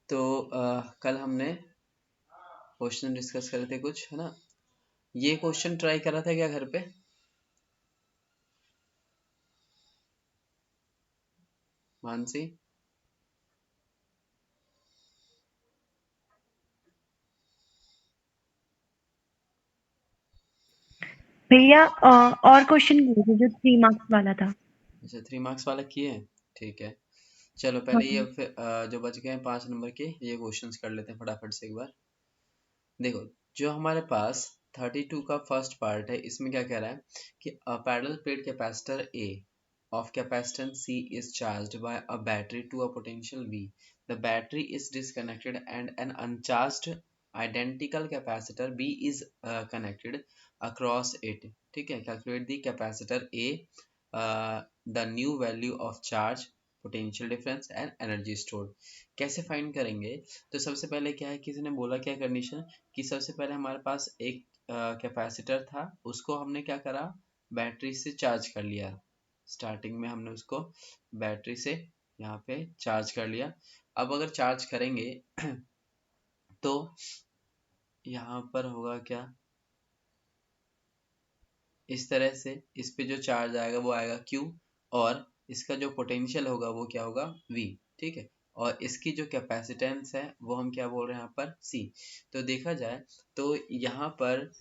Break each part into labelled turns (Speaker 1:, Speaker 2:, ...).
Speaker 1: तो कल हमने क्वेश्चन डिस्कस करे थे कुछ, है ना। ये क्वेश्चन ट्राई करा था क्या घर पे? मानसी,
Speaker 2: भैया और क्वेश्चन कीजिए जो 3 मार्क्स वाला था।
Speaker 1: अच्छा 3 मार्क्स वाला किए हैं, ठीक है। चलो
Speaker 2: हाँ।
Speaker 1: पहले ये फिर जो बच गए हैं 5 नंबर के, ये क्वेश्चंस कर लेते हैं फटाफट से एक बार। देखो, जो हमारे पास 32 का फर्स्ट पार्ट है, इसमें क्या कह रहा है कि a parallel plate capacitor A of capacitance C is charged by a battery to a potential V. The battery is disconnected and an uncharged identical capacitor B is connected across it. ठीक है, calculate the capacitor A, the new value of charge, potential difference and energy stored. कैसे find करेंगे? तो सबसे पहले क्या है, किसी ने बोला क्या कंडीशन कि सबसे पहले हमारे पास एक कैपेसिटर था, उसको हमने क्या करा, बैटरी से चार्ज कर लिया। स्टार्टिंग में हमने उसको बैटरी से यहाँ पे चार्ज कर लिया। अब अगर चार्ज करेंगे तो यहाँ पर होगा क्या, इस तरह से इस पे जो चार्ज आएगा वो आएगा Q, और इसका जो पोटेंशियल होगा वो क्या होगा, V। ठीक है, और इसकी जो कैपेसिटेंस है वो हम क्या बोल रहे हैं यहाँ पर, C। तो देखा जाए तो यहाँ पर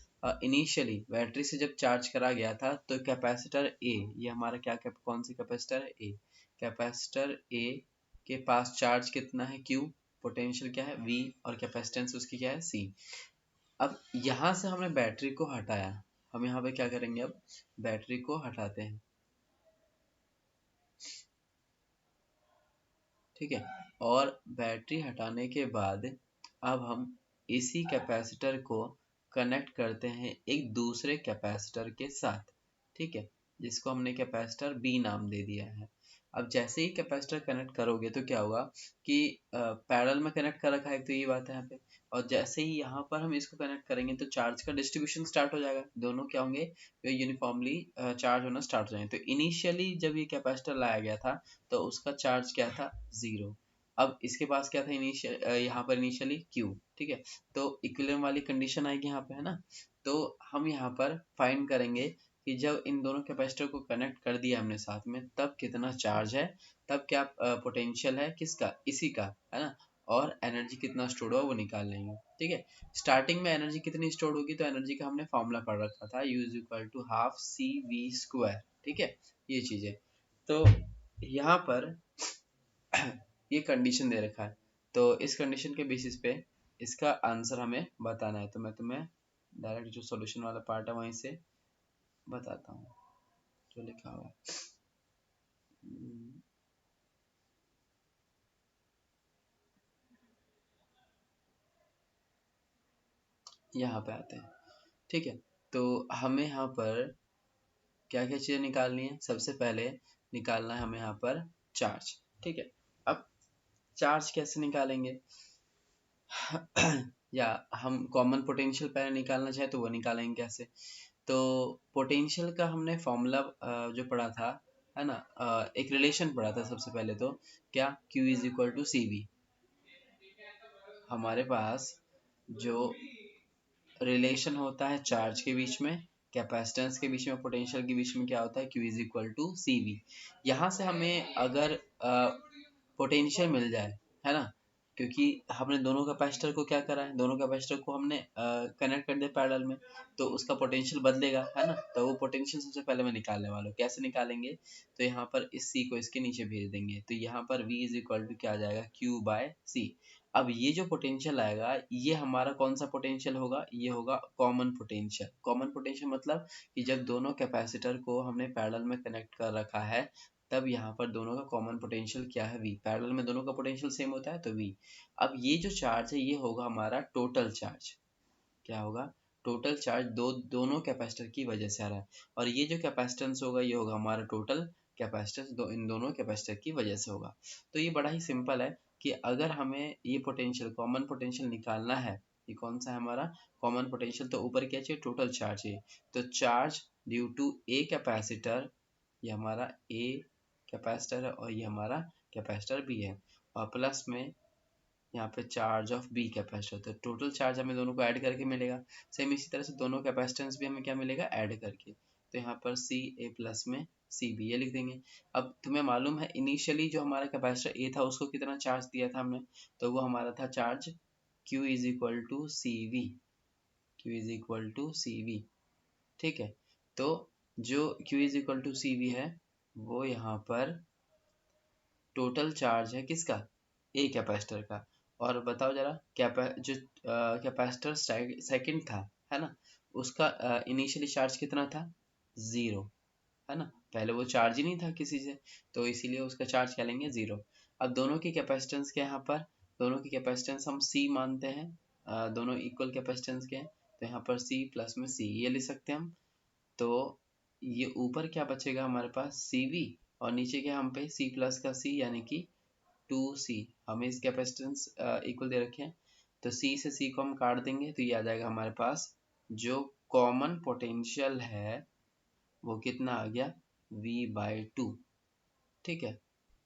Speaker 1: इनिशियली बैटरी से जब चार्ज करा गया था तो कैपेसिटर A, ये हमारा क्या कौन सी कैपेसिटर है, A। कैपेसिटर A के पास चार्ज कितना है, Q, पोटेंशियल क्या है, V, और कैपेसिटेंस उसकी क्या है, C। अब यहाँ से हमने बैटरी को हटाया, हम यहाँ पे क्या करेंगे, अब बैटरी को हटाते हैं। ठीक है, और बैटरी हटाने के बाद अब हम इसी कैपेसिटर को कनेक्ट करते हैं एक दूसरे कैपेसिटर के साथ। ठीक है, जिसको हमने कैपेसिटर बी नाम दे दिया है। अब जैसे ही कैपेसिटर कनेक्ट करोगे तो क्या होगा कि पैरेलल में कनेक्ट कर रखा है, तो ये बात है यहाँ पे। और जैसे ही यहाँ पर हम इसको कनेक्ट करेंगे तो चार्ज का डिस्ट्रीब्यूशन स्टार्ट हो जाएगा, दोनों क्या होंगे, यूनिफॉर्मली चार्ज होना स्टार्ट हो जाएंगे। तो इनिशियली जब ये कैपेसिटर लाया गया था तो उसका चार्ज क्या था, 0। अब इसके पास क्या था इनिशियल, यहाँ पर इनिशियली Q। ठीक है, तो इक्विलिब्रियम वाली कंडीशन आएगी यहाँ पे, है ना। तो हम यहाँ पर फाइंड करेंगे कि जब इन दोनों कैपेसिटर को कनेक्ट कर दिया हमने साथ में, तब कितना चार्ज है, तब क्या पोटेंशियल है किसका, इसी का, है ना। और एनर्जी कितना स्टोर हुआ वो निकाल लेंगे। ठीक है, स्टार्टिंग में एनर्जी कितनी स्टोर होगी, तो एनर्जी का हमने फॉर्मूला पढ़ रखा था, U is equal to half C V square. ठीक है, ये चीजें। तो यहाँ पर ये कंडीशन दे रखा है, तो इस कंडीशन के बेसिस पे इसका आंसर हमें बताना है। तो मैं तुम्हें डायरेक्ट जो सॉल्यूशन वाला पार्ट है वहीं से बताता हूँ जो लिखा हुआ है। यहाँ पे आते हैं। ठीक है, तो हमें यहाँ पर क्या क्या चीज़ें निकालनी है, सबसे पहले निकालना है हमें यहाँ पर चार्ज। ठीक है, अब चार्ज कैसे निकालेंगे या हम कॉमन पोटेंशियल पहले निकालना चाहे तो वो निकालेंगे कैसे। तो पोटेंशियल का हमने फॉर्मूला जो पढ़ा था, है ना, एक रिलेशन पढ़ा था सबसे पहले। तो क्या, Q is equal to C V. हमारे पास जो रिलेशन होता है चार्ज के बीच में, कैपेसिटेंस के बीच में, पोटेंशियल के बीच में, क्या होता है, Q is equal to C V. यहाँ से हमें अगर पोटेंशियल मिल जाए, है ना, क्योंकि हमने दोनों कैपेसिटर को क्या करा है, दोनों कैपेसिटर को हमने कनेक्ट कर दिया पैरेलल में, तो उसका पोटेंशियल बदलेगा, है ना। तो वो पोटेंशियल सबसे पहले मैं निकालने वाला हूँ। कैसे निकालेंगे, तो यहाँ पर इस C को इसके नीचे भेज देंगे, तो यहाँ पर V इज इक्वल टू क्या आ जाएगा, Q बाय C। अब ये जो पोटेंशियल आएगा ये हमारा कौन सा पोटेंशियल होगा, ये होगा कॉमन पोटेंशियल। कॉमन पोटेंशियल मतलब कि जब दोनों कैपेसिटर को हमने पैरेलल में कनेक्ट कर रखा है, तब यहाँ पर दोनों का कॉमन पोटेंशियल क्या है, V। पैरेलल में दोनों का पोटेंशियल सेम होता है तो V। अब ये जो चार्ज है ये होगा हमारा टोटल चार्ज। क्या होगा, टोटल चार्ज दोनों कैपेसिटर की वजह से आ रहा है। और ये जो कैपेसिटेंस होगा ये होगा हमारा टोटल कैपेसिटेंस, इन दोनों कैपेसिटर की वजह से होगा। तो ये बड़ा ही सिंपल है कि अगर हमें ये पोटेंशियल, कॉमन पोटेंशियल निकालना है, ये कौन सा है हमारा कॉमन पोटेंशियल, तो ऊपर क्या चाहिए, टोटल चार्ज चाहिए। तो charge due to a capacitor, ये हमारा ए कैपेसिटर है और ये हमारा कैपेसिटर भी है, और प्लस में यहाँ पे चार्ज ऑफ बी कैपेसिटर, तो टोटल चार्ज हमें दोनों को ऐड करके मिलेगा। सेम इसी तरह से दोनों कैपेसिटेंस भी हमें क्या मिलेगा, ऐड करके। तो यहाँ पर सी ए प्लस में सी बी ये लिख देंगे। अब तुम्हें मालूम है इनिशियली जो हमारा कैपेसिटर ए था उसको कितना चार्ज दिया था हमने, तो वो हमारा था charge Q is equal to C V, Q is equal to C V. ठीक है, तो जो Q is equal to C V है वो यहाँ पर टोटल चार्ज है किसका, ए कैपेसिटर का। और बताओ जरा जो कैपेसिटर सेकंड था, है ना, उसका इनिशियली चार्ज कितना था, 0, है ना, पहले वो चार्ज ही नहीं था किसी से, तो इसीलिए उसका चार्ज क्या लेंगे, 0। अब दोनों की कैपेसिटेंस के यहाँ पर, दोनों की कैपेसिटेंस हम C मानते हैं, दोनों इक्वल कैपेसिटेंस के हैं, तो यहाँ पर C प्लस में C ये लिख सकते हैं हम। तो ये ऊपर क्या बचेगा हमारे पास CV, और नीचे क्या हम पे C प्लस का C यानी कि 2C, हमें इस कैपेसिटेंस इक्वल दे रखे हैं, तो C से C को हम काट देंगे तो ये आ जाएगा हमारे पास जो कॉमन पोटेंशियल है वो कितना आ गया, V/2। ठीक है,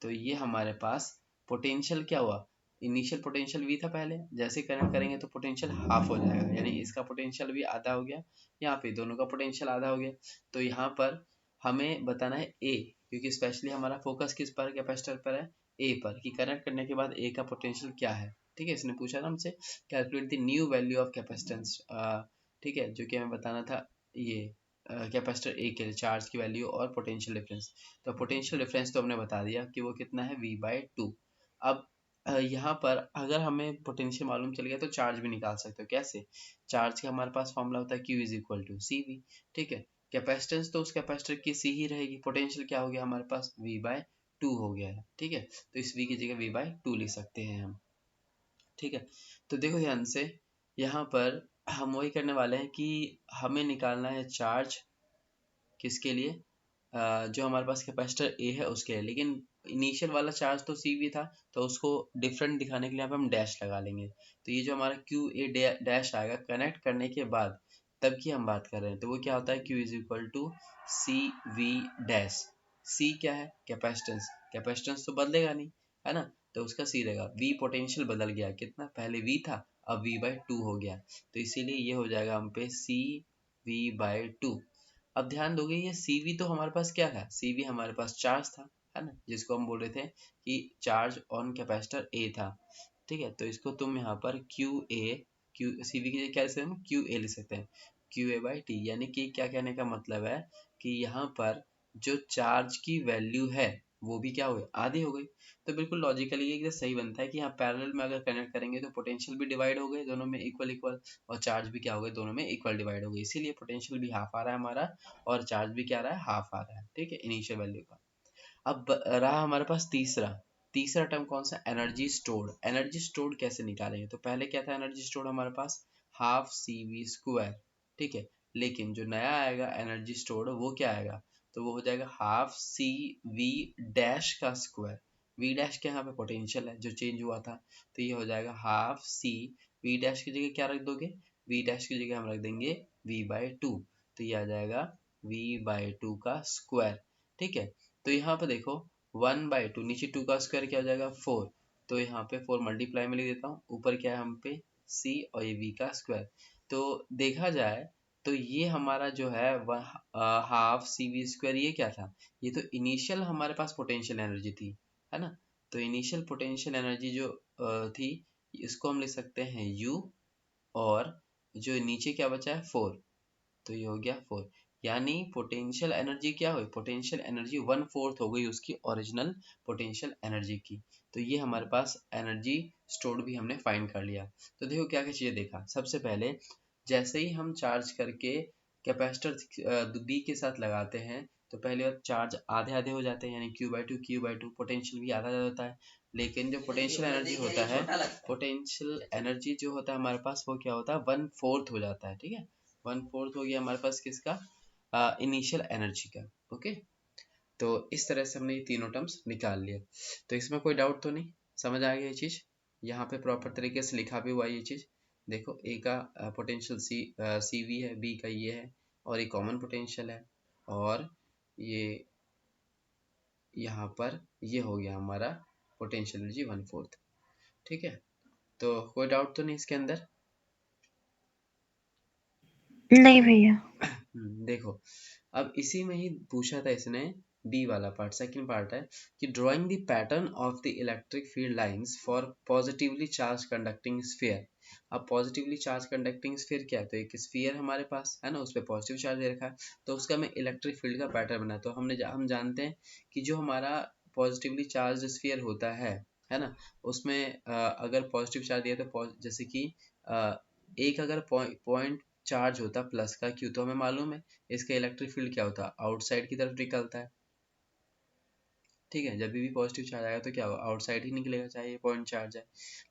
Speaker 1: तो ये हमारे पास पोटेंशियल क्या हुआ, इनिशियल पोटेंशियल V था पहले, जैसे कनेक्ट करेंगे तो पोटेंशियल हाफ हो जाएगा, यानी इसका पोटेंशियल भी आधा हो गया, यहाँ पे दोनों का पोटेंशियल आधा हो गया। तो यहाँ पर हमें बताना है A, क्योंकि स्पेशली हमारा फोकस किस पर, कैपेसिटर पर है, A पर, कि कनेक्ट करने के बाद A का पोटेंशियल क्या है। ठीक है, इसने पूछा था हमसे calculate the new value of capacitance. ठीक है, जो कि हमें बताना था ये कैपेसिटर ए के लिए चार्ज की वैल्यू और पोटेंशियल डिफरेंस। तो पोटेंशियल डिफरेंस तो हमने बता दिया कि वो कितना है, V/2। अब यहाँ पर अगर हमें पोटेंशियल मालूम चल गया तो चार्ज भी निकाल सकते हो। कैसे, चार्ज का हमारे पास फॉर्मूला होता है Q is equal to C V. ठीक है, कैपेसिटेंस तो उस कैपेसिटर की सी ही रहेगी, पोटेंशियल क्या हो गया हमारे पास, V/2 हो गया है। ठीक है, तो इस V की जगह V/2 लिख सकते हैं हम। ठीक है, तो देखो ध्यान से, यहाँ पर हम वही करने वाले हैं कि हमें निकालना है चार्ज किसके लिए, जो हमारे पास कैपेसिटर ए है उसके लिए, लेकिन इनिशियल वाला चार्ज तो सी भी था, तो उसको डिफरेंट दिखाने के लिए यहाँ पे हम डैश लगा लेंगे। तो ये जो हमारा क्यू ए डैश आएगा कनेक्ट करने के बाद, तब की हम बात कर रहे हैं, तो वो क्या होता है, Q is equal to C V dash. C क्या है, कैपेसिटेंस, कैपेसिटेंस तो बदलेगा नहीं, है ना, तो उसका सी रहेगा। वी पोटेंशियल बदल गया, कितना, पहले वी था अब V/2 हो गया, तो इसीलिए ये हो जाएगा हम पे सी V/2। अब ध्यान दोगे ये CV तो हमारे पास क्या था, CV हमारे पास चार्ज था, है ना, जिसको हम बोल रहे थे कि चार्ज ऑन कैपेसिटर A था। ठीक है, तो इसको तुम यहाँ पर CV की जगह क्या लिख सकते हैं, QA लिख सकते हैं, QA/T, यानी कि क्या कहने का मतलब है कि यहाँ पर जो चार्ज की वैल्यू है वो भी क्या हो गई, आधी हो गई। तो बिल्कुल लॉजिकली ये एकदम सही बनता है कि यहाँ पैरेलल में अगर कनेक्ट करेंगे तो पोटेंशियल भी डिवाइड हो गए दोनों में इक्वल इक्वल, और चार्ज भी क्या हो गए, दोनों में इक्वल डिवाइड हो गई, इसीलिए पोटेंशियल भी हाफ आ रहा है हमारा और चार्ज भी क्या आ रहा है, हाफ आ रहा है। ठीक है, इनिशियल वैल्यू का। अब रहा हमारे पास तीसरा, तीसरा टर्म कौन सा, एनर्जी स्टोर्ड। एनर्जी स्टोर्ड कैसे निकालेंगे, तो पहले क्या था एनर्जी स्टोर्ड हमारे पास, हाफ CV²। ठीक है, लेकिन जो नया आएगा एनर्जी स्टोर्ड वो क्या आएगा, तो वो हो जाएगा हाफ CV डैश का स्क्वायर। V डैश के यहाँ पे पोटेंशियल है जो चेंज हुआ था, तो ये हो जाएगा हाफ CV डैश की जगह क्या रख दोगे, V डैश की जगह हम रख देंगे V/2, तो ये आ जाएगा V/2 का स्क्वायर। ठीक है, तो यहाँ पे देखो 1/2, नीचे 2 का स्क्वायर क्या हो जाएगा, 4, तो यहाँ पे 4 मल्टीप्लाई में लिख देता हूँ, ऊपर क्या है हम पे C और ये V का स्क्वायर। तो देखा जाए तो ये हमारा जो है हाफ CV², ये क्या था, ये तो इनिशियल हमारे पास पोटेंशियल एनर्जी थी, है ना, तो इनिशियल पोटेंशियल एनर्जी जो थी, इसको हम लिख सकते हैं U, और जो नीचे क्या बचा है 4, तो ये हो गया 4, यानी पोटेंशियल एनर्जी क्या हुई, पोटेंशियल एनर्जी 1/4 हो गई उसकी ओरिजिनल पोटेंशियल एनर्जी की। तो ये हमारे पास एनर्जी स्टोर्ड भी हमने फाइंड कर लिया। तो देखो क्या क्या चीज़ें देखा, सबसे पहले जैसे ही हम चार्ज करके कैपेसिटर बी के साथ लगाते हैं तो पहले बार चार्ज आधे आधे हो जाते हैं, यानी Q/2 पोटेंशियल भी आधा होता है। लेकिन जो पोटेंशियल एनर्जी होता है, पोटेंशियल एनर्जी जो होता है हमारे पास वो क्या होता है, 1/4 हो जाता है। ठीक है, 1/4 हो गया हमारे पास किसका, इनिशियल एनर्जी का। ओके, तो इस तरह से हमने ये तीनों टर्म्स निकाल लिए। तो इसमें कोई डाउट तो नहीं, समझ आ गया ये चीज़, यहाँ पे प्रॉपर तरीके से लिखा भी हुआ है ये चीज़। देखो ए का पोटेंशियल CV है, बी का ये है, और ये कॉमन पोटेंशियल है, और ये यहाँ पर ये हो गया हमारा पोटेंशियल एनर्जी 1/4। ठीक है, तो कोई डाउट तो नहीं इसके अंदर?
Speaker 2: नहीं भैया।
Speaker 1: देखो, अब इसी में ही पूछा था इसने, बी वाला पार्ट, सेकंड पार्ट है कि drawing the pattern of the electric field lines for positively charge conducting sphere. अब पॉजिटिवली चार्ज कंडक्टिंग स्फीयर क्या है, तो एक स्फीयर हमारे पास है ना, उस पर पॉजिटिव चार्ज दे रखा है, तो उसका हमें इलेक्ट्रिक फील्ड का पैटर्न बना है। तो हम जानते हैं कि जो हमारा पॉजिटिवली चार्ज स्फीयर होता है ना, उसमें अगर पॉजिटिव चार्ज दिया तो जैसे कि अ, एक अगर पॉइंट चार्ज होता प्लस का क्यू, तो हमें मालूम है इसका इलेक्ट्रिक फील्ड क्या होता है, आउटसाइड की तरफ निकलता है। ठीक है, जब भी पॉजिटिव चार्ज आएगा तो क्या होगा, आउटसाइड ही निकलेगा, चाहे ये पॉइंट चार्ज है।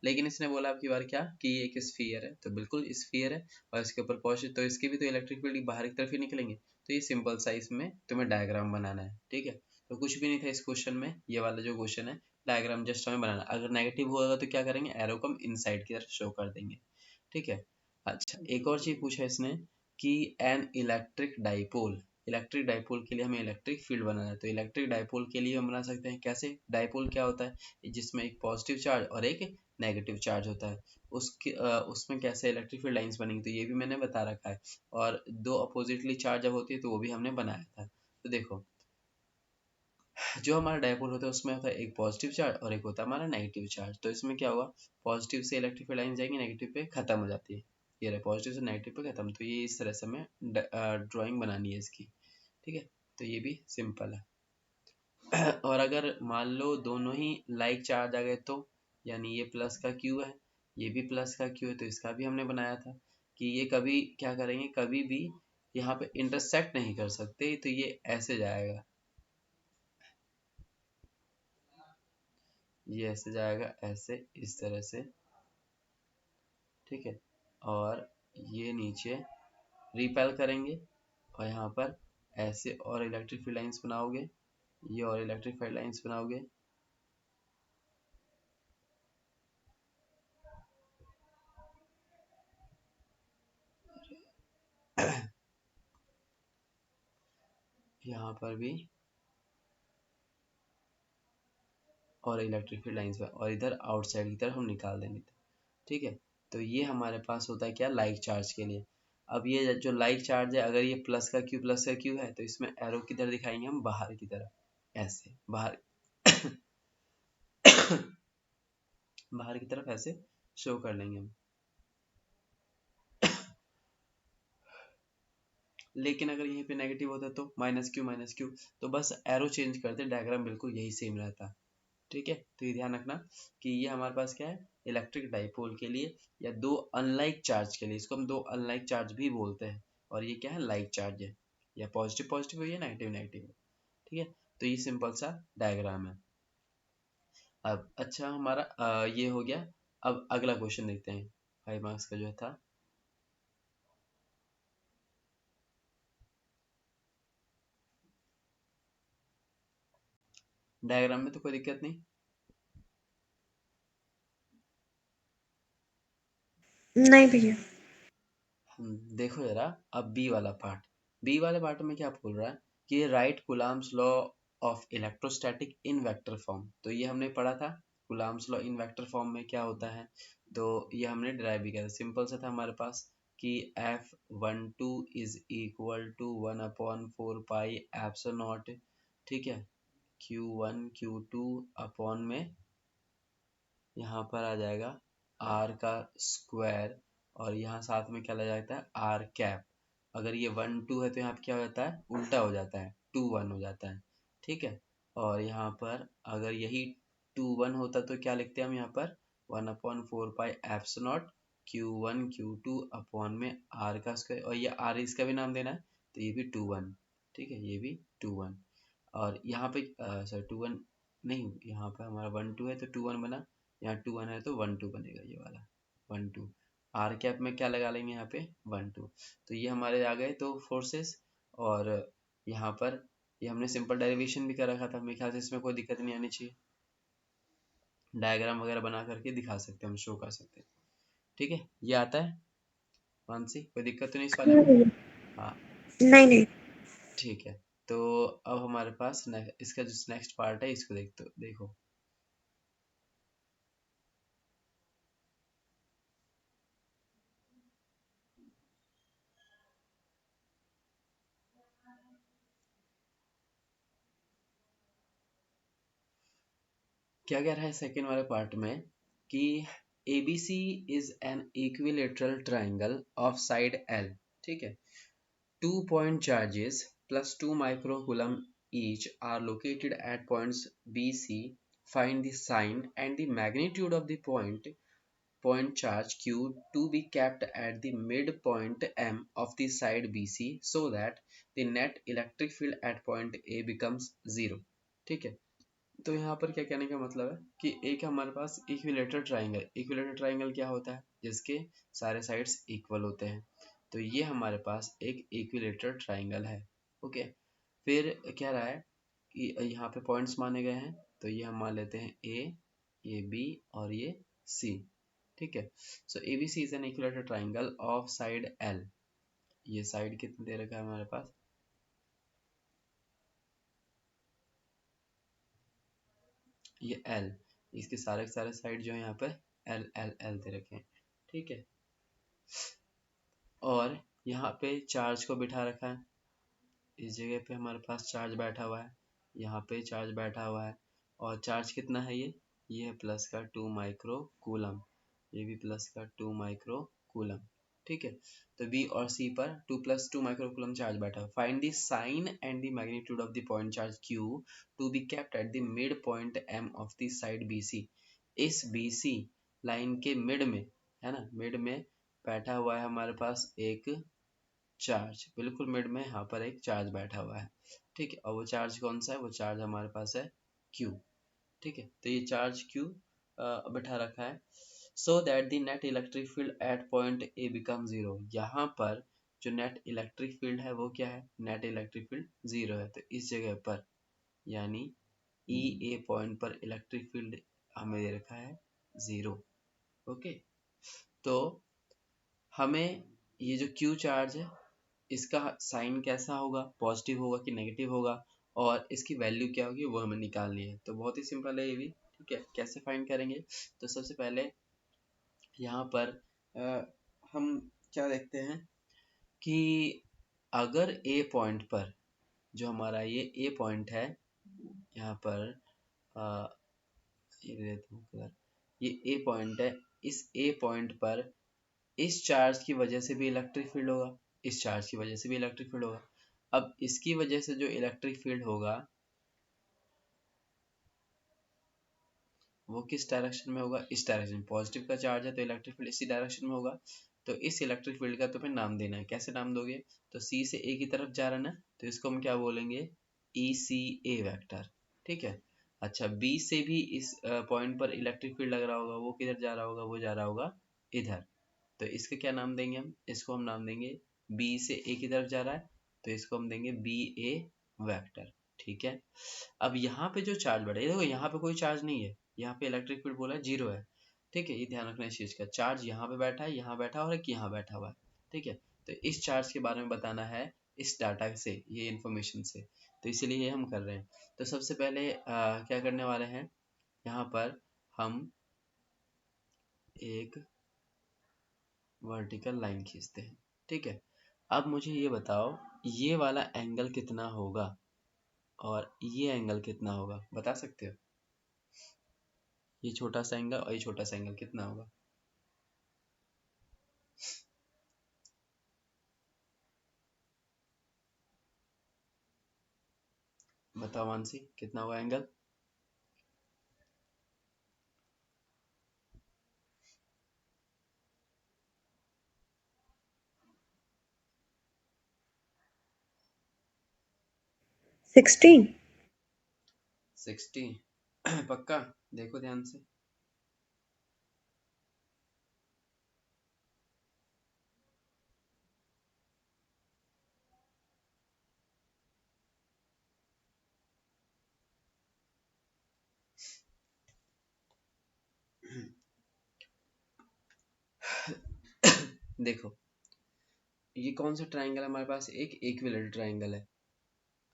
Speaker 1: लेकिन इसने बोला अब की बार क्या कि ये एक स्फीयर है, तो बिल्कुल स्फीयर है और इसके ऊपर पॉजिटिव, तो इसके भी तो इलेक्ट्रिक फील्ड बाहर की तरफ ही निकलेंगे। तो ये सिंपल सा इसमें तुम्हें डायग्राम बनाना है। ठीक है, तो कुछ भी नहीं था इस क्वेश्चन में, ये वाला जो क्वेश्चन है डायग्राम जस्ट हमें बनाना। अगर नेगेटिव होगा तो क्या करेंगे, एरो को हम इनसाइड की तरफ शो कर देंगे। ठीक है, अच्छा एक और चीज पूछा इसने कि एन इलेक्ट्रिक डाइपोल के लिए हमें इलेक्ट्रिक फील्ड बनाना है। तो इलेक्ट्रिक डाइपोल के लिए हम बना सकते हैं कैसे, डाइपोल क्या होता है, जिसमें एक पॉजिटिव चार्ज और एक नेगेटिव चार्ज होता है, उसमें कैसे इलेक्ट्रिक फील्ड लाइंस बनेंगी, तो ये भी मैंने बता रखा है। और दो अपोजिटली चार्ज जब होती है तो वो भी हमने बनाया था। तो देखो, जो हमारा डायपोल होता है उसमें होता है एक पॉजिटिव चार्ज और एक होता है हमारा नेगेटिव चार्ज। तो इसमें क्या हुआ, पॉजिटिव से इलेक्ट्रिक फील्ड लाइन जाएंगी, नेगेटिव पे खत्म हो जाती है। ये रहे पॉजिटिव से नेगेटिव पे खत्म। तो ये इस तरह से हमें ड्राइंग बनानी है इसकी। ठीक है, तो ये भी सिंपल है। और अगर मान लो दोनों ही लाइक चार्ज आ गए तो, यानी ये प्लस का क्यू है, ये भी प्लस का क्यू है, तो इसका भी हमने बनाया था कि ये कभी क्या करेंगे, कभी भी यहाँ पे इंटरसेक्ट नहीं कर सकते, तो ये ऐसे जाएगा, ये ऐसे जाएगा, ऐसे इस तरह से। ठीक है, और ये नीचे रिपेल करेंगे और यहाँ पर ऐसे और इलेक्ट्रिक फील्ड लाइंस बनाओगे, ये और इलेक्ट्रिक फील्ड लाइंस बनाओगे। यहाँ पर भी और इलेक्ट्रिक फील्ड लाइंस और इधर आउटसाइड की तरफ हम निकाल देंगे। ठीक है, तो ये हमारे पास होता है क्या, लाइक चार्ज के लिए। अब ये जो लाइक चार्ज है, अगर ये प्लस का क्यू है, तो इसमें एरो किधर दिखाएंगे हम, बाहर की तरफ, ऐसे बाहर बाहर की तरफ ऐसे शो कर लेंगे हम। लेकिन अगर यहीं पे नेगेटिव होता तो माइनस क्यू, तो बस एरो चेंज करते, डायग्राम बिल्कुल यही सेम रहता। ठीक है, तो ये ध्यान रखना कि ये हमारे पास क्या है, इलेक्ट्रिक डाइपोल के लिए या दो अनलाइक चार्ज के लिए, इसको हम दो अनलाइक चार्ज भी बोलते हैं। और ये क्या है, लाइक चार्ज है, या पॉजिटिव पॉजिटिव है या नेगेटिव नेगेटिव है। ठीक है, तो ये सिंपल सा डायग्राम है। अब अच्छा हमारा ये हो गया। अब अगला क्वेश्चन देखते हैं, 5 मार्क्स का जो था। डायग्राम में तो कोई दिक्कत नहीं।
Speaker 2: नहीं भैया।
Speaker 1: देखो जरा, अब बी वाले पार्ट में क्या बोल रहा है कि right Coulomb's law of electrostatic in vector form. तो ये हमने पढ़ा था, Coulomb's law in vector form में क्या होता है, तो ये हमने डिराइव भी किया था, सिंपल सा था हमारे पास कि F12 is equal to 1/4 pi epsilon naught. ठीक है, Q1 Q2 अपॉन में यहाँ पर आ जाएगा आर का स्क्वायर, और यहाँ साथ में क्या लग जाता है, आर कैप। अगर ये 1 2 है तो यहाँ पे क्या हो जाता है, उल्टा हो जाता है, 2 1 हो जाता है। ठीक है, और यहाँ पर अगर यही 2 1 होता तो क्या लिखते हैं हम यहाँ पर, 1/4 pi epsilon Q1 Q2 upon में आर का स्क्वायर, और ये आर इसका भी नाम देना है, तो ये भी 2 1। ठीक है, ये भी 2 1। और यहाँ पे सॉरी 2 1 नहीं, यहाँ पे हमारा 1 2 है तो 2 1 बना, यहाँ 2 1 है तो 1 2 बनेगा, ये वाला 1 2। आर कैप में क्या लगा लेंगे यहाँ पे, 1 2। तो ये हमारे आ गए तो फोर्सेस। और यहाँ पर ये हमने सिंपल डेरिवेशन भी कर रखा था, मेरे ख्याल से इसमें कोई दिक्कत नहीं आनी चाहिए, डायग्राम वगैरह बना करके दिखा सकते हैं, हम शो कर सकते हैं। ठीक है, ये आता है मानसी, कोई दिक्कत तो नहीं इस वाले
Speaker 2: हाँ
Speaker 1: में?
Speaker 2: भैया।
Speaker 1: हाँ,
Speaker 2: नहीं नहीं।
Speaker 1: ठीक है। तो अब हमारे पास इसका जो नेक्स्ट पार्ट है इसको देखो। क्या कह रहा है सेकेंड वाले पार्ट में कि ABC is an equilateral triangle of side L, ठीक है। 2 point charges plus 2 microcoulomb each are located at points BC. Find the sign and the magnitude of the point charge Q to be kept at the midpoint M of the side BC so that the net electric field at point A becomes 0, ठीक है। तो यहाँ पर क्या कहने का मतलब है कि एक हमारे पास इक्विलेटरल ट्राइंगल, इक्विलेटरल ट्राइंगल क्या होता है, जिसके सारे साइड्स इक्वल होते हैं। तो ये हमारे पास एक इक्विलेटरल ट्राइंगल है। ओके, फिर कह रहा है कि यहाँ पे पॉइंट्स माने गए हैं, तो ये हम मान लेते हैं ए, ये बी और ये सी, ठीक है। So A B C is an equilateral triangle of side L. ये साइड कितने दे रखा है हमारे पास, ये एल, इसके सारे सारे साइड जो है यहाँ पे एल एल एल दे रखे हैं, ठीक है। और यहाँ पे चार्ज को बिठा रखा है, इस जगह पे हमारे पास चार्ज बैठा हुआ है, यहाँ पे चार्ज बैठा हुआ है। और चार्ज कितना है, ये है प्लस का 2 माइक्रो कूलम, ये भी प्लस का 2 माइक्रो कूलम, ठीक है। तो बी और सी पर 2 + 2 माइक्रो कूलम चार्ज बैठा है। Find the sign and the magnitude of the point charge Q to be kept at the mid point M of the side B C. इस B C line के mid में, है ना, mid में बैठा हुआ है हमारे पास एक चार्ज, बिल्कुल मिड में यहाँ पर एक चार्ज बैठा हुआ है, ठीक है। और वो चार्ज कौन सा है, वो चार्ज हमारे पास है Q, ठीक है। तो ये चार्ज Q बैठा रखा है। So that the net electric field at point A become 0। यहाँ पर जो नेट इलेक्ट्रिक फील्ड है वो क्या है, नेट इलेक्ट्रिक फील्ड 0 है। तो इस जगह पर यानी ई ए पॉइंट पर इलेक्ट्रिक फील्ड हमें दे रखा है 0। ओके, तो हमें ये जो Q चार्ज है इसका साइन कैसा होगा, पॉजिटिव होगा कि नेगेटिव होगा, और इसकी वैल्यू क्या होगी वो हमें निकालनी है। तो बहुत ही सिंपल है ये भी, ठीक है। कैसे फाइंड करेंगे, तो सबसे पहले यहाँ पर हम क्या देखते हैं कि अगर ए पॉइंट पर, जो हमारा ये ए पॉइंट है यहाँ पर, अ, ये दे देता हूँ कलर, ये ए पॉइंट है, इस ए पॉइंट पर इस चार्ज की वजह से भी इलेक्ट्रिक फील्ड होगा, इस चार्ज की वजह से भी इलेक्ट्रिक फील्ड होगा। अब इसकी वजह से जो इलेक्ट्रिक फील्ड होगा वो किस डायरेक्शन में होगा, इस डायरेक्शन। पॉजिटिव का चार्ज है तो इलेक्ट्रिक फील्ड इसी डायरेक्शन में होगा। तो इस इलेक्ट्रिक फील्ड का तुम्हें नाम देना है। कैसे नाम दोगे, तो सी से ए की तरफ जा रहा है ना, तो इसको हम क्या बोलेंगे, ई सी ए वैक्टर, ठीक है। अच्छा, बी से भी इस पॉइंट पर इलेक्ट्रिक फील्ड लग रहा होगा, वो किधर जा रहा होगा, वो जा रहा होगा इधर। तो इसका क्या नाम देंगे हम, इसको हम नाम देंगे, बी से ए की तरफ जा रहा है तो इसको हम देंगे बी ए वैक्टर, ठीक है। अब यहाँ पे जो चार्ज बढ़ा है, देखो यहाँ पे कोई चार्ज नहीं है, यहाँ पे इलेक्ट्रिक फील्ड बोला है 0 है, ठीक है। ये ध्यान रखना इस चीज का, चार्ज यहाँ पे बैठा है, यहाँ बैठा है और एक यहाँ बैठा हुआ है, ठीक है। तो इस चार्ज के बारे में बताना है इस डाटा से, ये इन्फॉर्मेशन से, तो इसीलिए ये हम कर रहे हैं। तो सबसे पहले क्या करने वाले हैं, यहाँ पर हम एक वर्टिकल लाइन खींचते हैं, ठीक है। अब मुझे ये बताओ, ये वाला एंगल कितना होगा और ये एंगल कितना होगा, बता सकते हो। ये छोटा सा एंगल और ये छोटा सा एंगल कितना होगा, बताओ मानसी, कितना होगा एंगल।
Speaker 2: 60।
Speaker 1: 60? पक्का, देखो ध्यान से। देखो, ये कौन सा ट्राइंगल है हमारे पास, एक इक्विलेटरल ट्राइंगल है।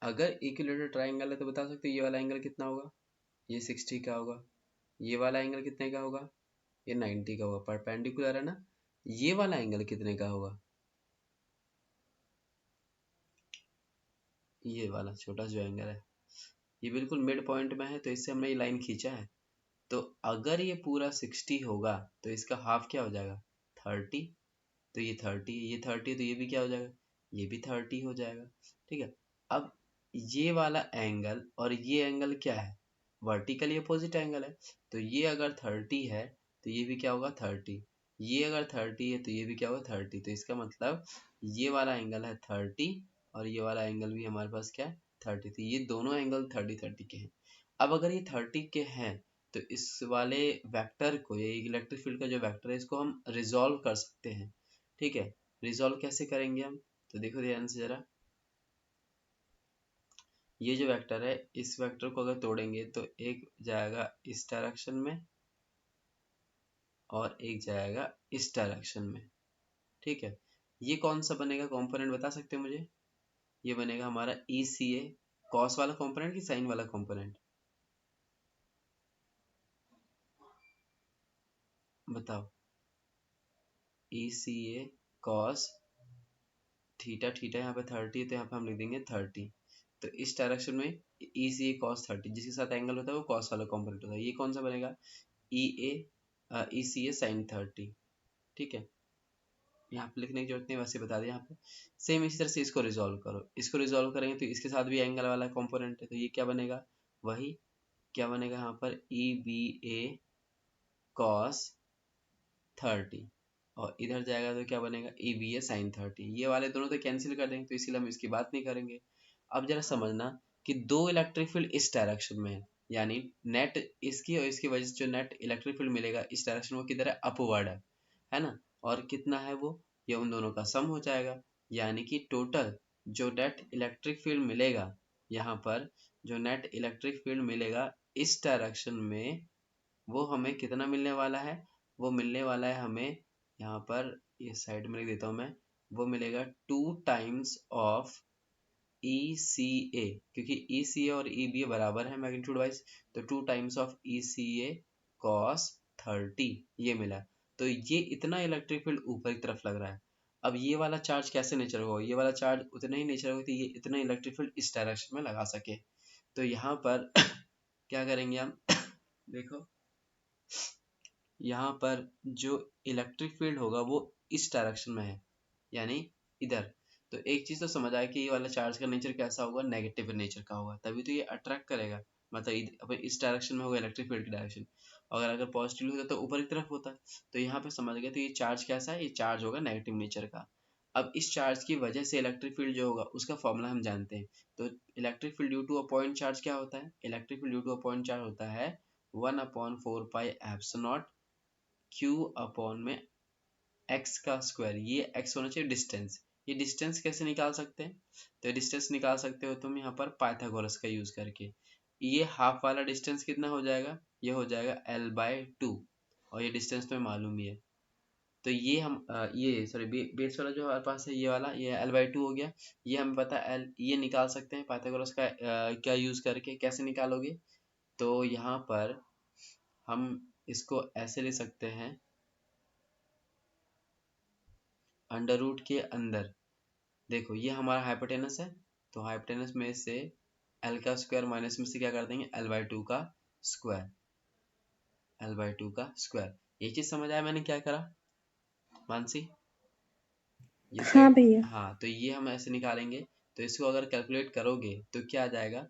Speaker 1: अगर इक्विलेटरल ट्राइंगल है तो बता सकते हो ये वाला एंगल कितना होगा, ये 60 का होगा। ये वाला एंगल कितने का होगा, ये 90 का होगा, परपेंडिकुलर है ना। ये वाला एंगल कितने का होगा, ये वाला छोटा जो एंगल है, ये बिल्कुल मिड पॉइंट में है, तो इससे हमने ये लाइन खींचा है। तो अगर ये पूरा 60 होगा तो इसका हाफ क्या हो जाएगा 30। तो ये 30, ये 30, तो ये भी क्या हो जाएगा, ये भी 30 हो जाएगा। ठीक है। अब ये वाला एंगल और ये एंगल क्या है, वर्टिकली अपोजिट एंगल है। तो ये अगर 30 है तो ये भी क्या होगा 30, ये अगर 30 है तो ये भी क्या होगा 30। तो इसका मतलब ये वाला एंगल है 30 और ये वाला एंगल भी हमारे पास क्या है 30। तो ये दोनों एंगल 30 के हैं। अब अगर ये 30 के हैं तो इस वाले वेक्टर को, ये इलेक्ट्रिक फील्ड का जो वेक्टर है, इसको हम रिजॉल्व कर सकते हैं। ठीक है। रिजॉल्व कैसे करेंगे हम, तो देखो ध्यान से जरा, ये जो वेक्टर है इस वेक्टर को अगर तोड़ेंगे तो एक जाएगा इस डायरेक्शन में और एक जाएगा इस डायरेक्शन में। ठीक है। ये कौन सा बनेगा कंपोनेंट बता सकते हो मुझे, ये बनेगा हमारा ई सी ए, कॉस वाला कंपोनेंट कि साइन वाला कंपोनेंट, बताओ। ई C A cos theta, theta यहाँ पे 30 है तो यहाँ पे हम लिख देंगे 30। तो इस डायरेक्शन में ई सी ए कॉस 30, जिसके साथ एंगल होता है वो कॉस वाला कॉम्पोनेंट होता है। ये कौन सा बनेगा, ई ए ई सी ए साइन 30। ठीक है। यहाँ पे लिखने की जरूरत नहीं, वैसे बता दिया यहाँ पे। सेम इसी तरह से इसको रिजॉल्व करो, इसको रिजॉल्व करेंगे तो इसके साथ भी एंगल वाला कॉम्पोनेंट है, तो ये क्या बनेगा, वही क्या बनेगा यहाँ पर ई बी ए कॉस 30, और इधर जाएगा तो क्या बनेगा ए बी ए साइन 30। ये वाले दोनों तो कैंसिल कर देंगे तो इसीलिए हम इसकी बात नहीं करेंगे। अब जरा समझना कि दो इलेक्ट्रिक फील्ड इस डायरेक्शन में है, यानी नेट इसकी और इसकी वजह से जो नेट इलेक्ट्रिक फील्ड मिलेगा इस डायरेक्शन में वो किधर है, अपवर्ड है ना। और कितना है वो, ये उन दोनों का सम हो जाएगा। यानी कि टोटल जो नेट इलेक्ट्रिक फील्ड मिलेगा यहाँ पर, जो नेट इलेक्ट्रिक फील्ड मिलेगा इस डायरेक्शन में, वो हमें कितना मिलने वाला है, वो मिलने वाला है हमें यहाँ पर, ये साइड में लिख देता हूँ मैं, वो मिलेगा 2 टाइम्स ऑफ ई सी ए, क्योंकि ई सी ए और ई बी ए बराबर है मैग्नीट्यूड वाइज। तो 2 times of E C A cos 30 ये मिला। तो ये इतना इलेक्ट्रिक फील्ड ऊपर की तरफ लग रहा है। अब ये वाला चार्ज कैसे नेचर होगा, ये वाला चार्ज उतना ही नेचर होगा कि ये इतना इलेक्ट्रिक फील्ड इस डायरेक्शन में लगा सके। तो यहाँ पर क्या करेंगे हम देखो, यहाँ पर जो इलेक्ट्रिक फील्ड होगा वो इस डायरेक्शन में है, यानी इधर। तो एक चीज तो समझ आया कि ये वाला चार्ज का नेचर कैसा होगा, नेगेटिव नेचर का होगा, तभी तो ये अट्रैक्ट करेगा। मतलब अब इस डायरेक्शन में होगा इलेक्ट्रिक फील्ड की डायरेक्शन, और अगर पॉजिटिव होता तो ऊपर की तरफ होता। तो यहाँ पे समझ गए, तो ये चार्ज कैसा है, ये चार्ज होगा नेगेटिव नेचर का। अब इस चार्ज की वजह से इलेक्ट्रिक फील्ड जो होगा उसका फॉर्मूला हम जानते हैं। तो electric field due to a point charge क्या होता है, electric field due to a point charge होता है 1/4 पाई एप्सिलॉन क्यू अपॉन में एक्स का स्क्वायर। ये एक्स होना चाहिए डिस्टेंस। ये डिस्टेंस कैसे निकाल सकते हैं, तो डिस्टेंस निकाल सकते हो तुम यहाँ पर पाइथागोरस का यूज करके। ये हाफ वाला डिस्टेंस कितना हो जाएगा, ये हो जाएगा l/2, और ये डिस्टेंस तुम्हें मालूम ही है। तो ये हम ये सॉरी बेस वाला जो हमारे पास है ये वाला, ये l/2 हो गया। ये हमें पता है l, ये निकाल सकते हैं पाइथागोरस का क्या यूज करके, कैसे निकालोगे, तो यहाँ पर हम इसको ऐसे ले सकते हैं, अंडर रूट के अंदर देखो ये हमारा हाइपोटेनस है, तो हाइपोटेनस में से एल का स्क्वायर माइनस में से क्या कर देंगे l/2 का स्क्वायर, l/2 का स्क्वायर। ये चीज समझ आया मैंने क्या करा मानसी, ये
Speaker 2: हाँ
Speaker 1: साइड।
Speaker 2: भैया।
Speaker 1: हाँ, तो ये हम ऐसे निकालेंगे। तो इसको अगर कैलकुलेट करोगे तो क्या आ जाएगा,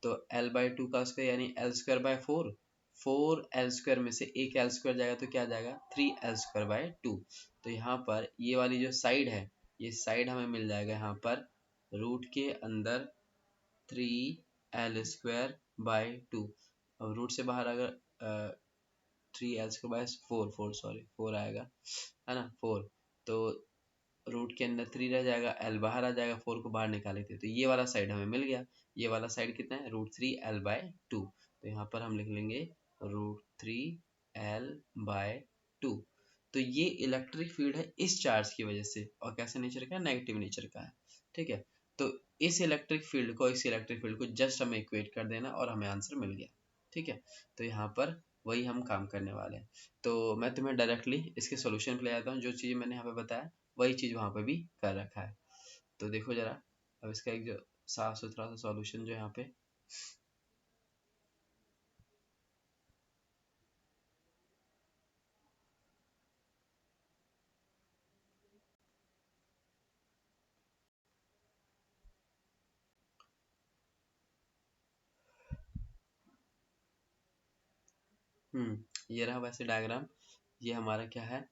Speaker 1: तो l/2 का स्क्वायर यानी l²/4, 4l² में से एक l² जाएगा तो क्या आ जाएगा 3l²/2। तो यहाँ पर ये वाली जो साइड है, ये साइड हमें मिल जाएगा यहाँ पर रूट के अंदर 3l²/2। अब रूट से बाहर अगर 3l²/4, 4 सॉरी 4 आएगा, है ना 4। तो रूट के अंदर 3 रह जाएगा, l बाहर आ जाएगा, 4 को बाहर निकाले थे तो ये वाला साइड हमें मिल गया। ये वाला साइड कितना है √3l/2। तो यहाँ पर हम लिख लेंगे √3l/2। तो ये इलेक्ट्रिक फील्ड है इस चार्ज की वजह से, और कैसे नेचर का है, नेगेटिव नेचर का है। ठीक है। तो इस इलेक्ट्रिक फील्ड को, इस इलेक्ट्रिक फील्ड को जस्ट हमें इक्वेट कर देना और हमें आंसर मिल गया। ठीक है। तो यहाँ पर वही हम काम करने वाले हैं। तो मैं तुम्हें डायरेक्टली इसके सॉल्यूशन पे ले आता हूँ, जो चीज़ मैंने यहाँ पे बताया वही चीज़ वहाँ पे भी कर रखा है। तो देखो जरा, अब इसका एक जो साफ सुथरा सा सॉल्यूशन जो यहाँ पे, ये रहा वैसे डायग्राम। ये हमारा क्या है